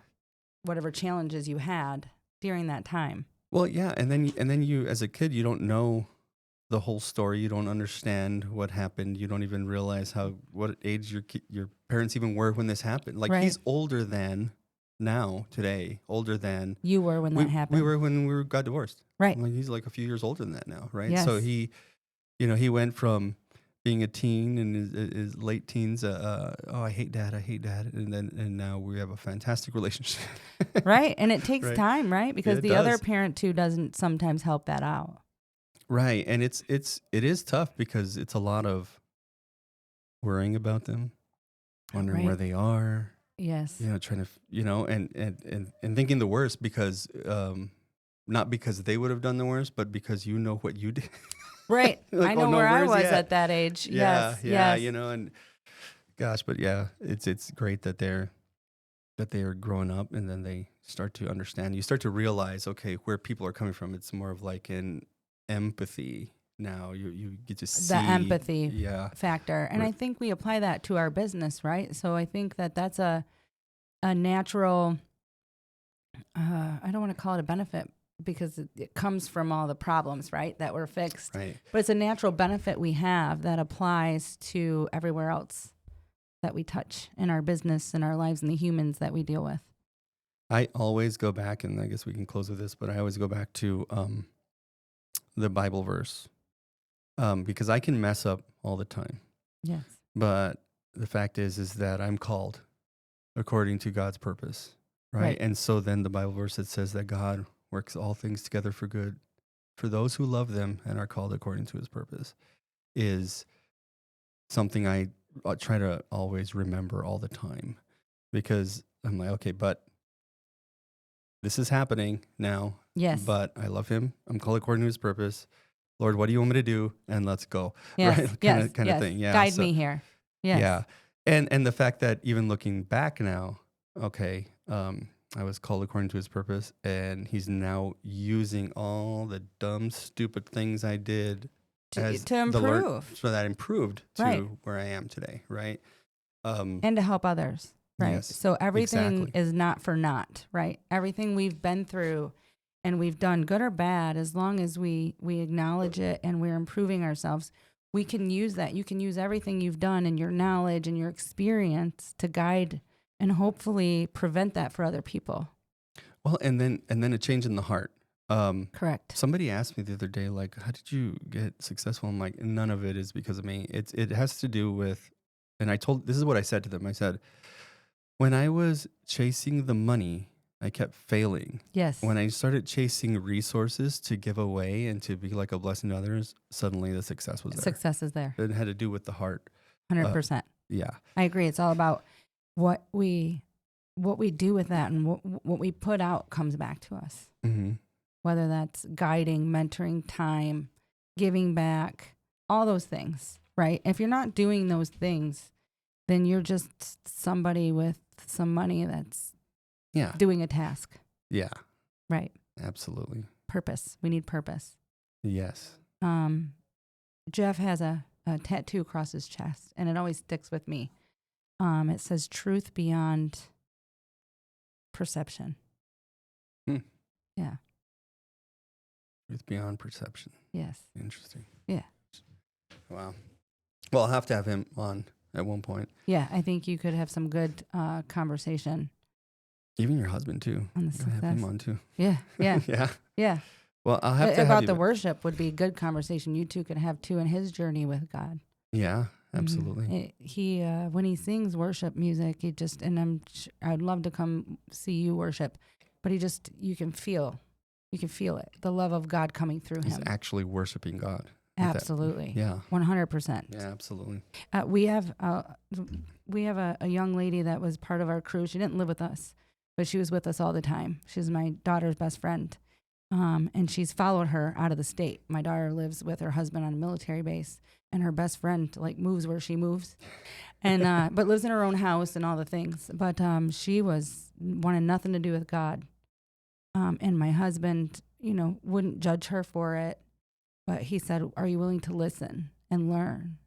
whatever challenges you had during that time. Well, yeah. And then you, as a kid, you don't know the whole story. You don't understand what happened. You don't even realize what age your parents even were when this happened. Like, he's older than older than you were when that happened. We were when we got divorced. Right. Like, he's like a few years older than that now, right? Yes. So he went from being a teen in his late teens, I hate dad, and now we have a fantastic relationship. Right. And it takes time, right? Because it the does. other parent too doesn't sometimes help that out. Right. And it is tough because it's a lot of worrying about them, wondering where they are. Yes. You know, trying to, and thinking the worst because, not because they would have done the worst, but because you know what you did. Right. Like, I know where I was at that age. Yeah. Yes. Yeah. Yes. You know, and gosh, but yeah, it's great that they are growing up and then they start to understand. You start to realize, okay, where people are coming from. It's more of like an empathy now. You get to see the empathy factor. And I think we apply that to our business, right? So I think that's a natural, I don't want to call it a benefit because it comes from all the problems, right, that were fixed. Right. But it's a natural benefit we have that applies to everywhere else that we touch in our business and our lives and the humans that we deal with. I always go back, and I guess we can close with this, but I always go back to the Bible verse because I can mess up all the time. Yes. But the fact is that I'm called according to God's purpose, right? And so then the Bible verse that says that God works all things together for good for those who love them and are called according to his purpose is something I try to always remember all the time, because I'm like, okay, but this is happening now. Yes. But I love him. I'm called according to his purpose. Lord, what do you want me to do? And let's go. Yes. Right? Kind of thing. Yeah. Guide me here. Yes. Yeah. And the fact that even looking back now, okay, I was called according to his purpose, and he's now using all the dumb, stupid things I did to improve. So that improved to where I am today, right? And to help others, right? Yes, so everything is not for naught, right? Everything we've been through and we've done, good or bad, as long as we acknowledge it and we're improving ourselves, we can use that. You can use everything you've done and your knowledge and your experience to guide and hopefully prevent that for other people. Well, and then a change in the heart. Correct. Somebody asked me the other day, like, how did you get successful? I'm like, none of it is because of me. It has to do with, and this is what I said to them. I said, when I was chasing the money, I kept failing. Yes. When I started chasing resources to give away and to be like a blessing to others, suddenly the success was there. Success is there. It had to do with the heart. 100%. Yeah. I agree. It's all about what we do with that, and what we put out comes back to us. Mm-hmm. Whether that's guiding, mentoring, time, giving back, all those things, right? If you're not doing those things, then you're just somebody with some money that's doing a task. Yeah. Right. Absolutely. Purpose. We need purpose. Yes. Jeff has a tattoo across his chest, and it always sticks with me. It says truth beyond perception. Yeah. Truth beyond perception. Yes. Interesting. Yeah. Wow. Well, I'll have to have him on at one point. Yeah, I think you could have some good conversation. Even your husband too. On the success. Have him on too. Yeah. Yeah. Yeah. Well, I'll have to about the worship would be a good conversation. You two could have too in his journey with God. Yeah, absolutely. He when he sings worship music, he just, and I'd love to come see you worship, but you can feel it, the love of God coming through He's him. actually worshiping God. Absolutely. Yeah. 100%. Yeah, absolutely. We have a young lady that was part of our crew. She didn't live with us, but she was with us all the time. She's my daughter's best friend. And she's followed her out of the state. My daughter lives with her husband on a military base, and her best friend moves where she moves, and but lives in her own house and all the things. But she wanted nothing to do with God, and my husband, wouldn't judge her for it, but he said, "Are you willing to listen and learn?"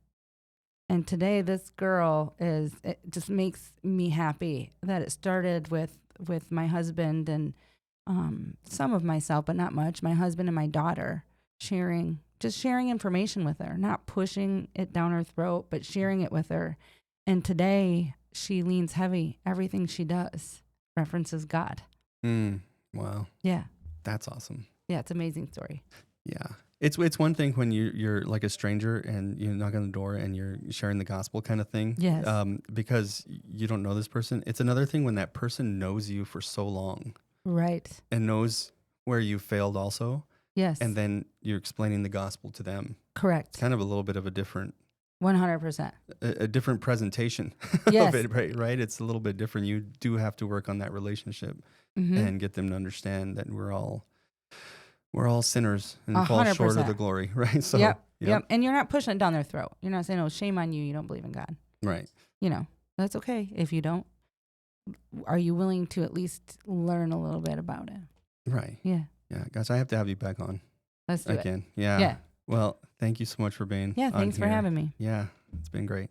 And today, this girl it just makes me happy that it started with my husband and some of myself, but not much. My husband and my daughter sharing information with her, not pushing it down her throat, but sharing it with her. And today she leans heavy. Everything she does references God. Wow. Yeah. That's awesome. Yeah. It's an amazing story. Yeah. It's one thing when you're like a stranger and you knock on the door and you're sharing the gospel kind of thing. Yes. Because you don't know this person. It's another thing when that person knows you for so long. Right. And knows where you failed also. Yes. And then you're explaining the gospel to them. Correct. It's kind of a little bit of a different 100%. A different presentation Yes. of it, right? It's a little bit different. You do have to work on that relationship and get them to understand that we're all sinners and fall 100%. short of the glory, right? So Yep. And you're not pushing it down their throat. You're not saying, "Oh, shame on you. You don't believe in God." Right. That's okay if you don't. Are you willing to at least learn a little bit about it? Right. Yeah. Yeah. Guys, I have to have you back on. Let's do it. Again. Yeah. Yeah. Well, thank you so much for being Yeah, on thanks for here. having me. Yeah. It's been great.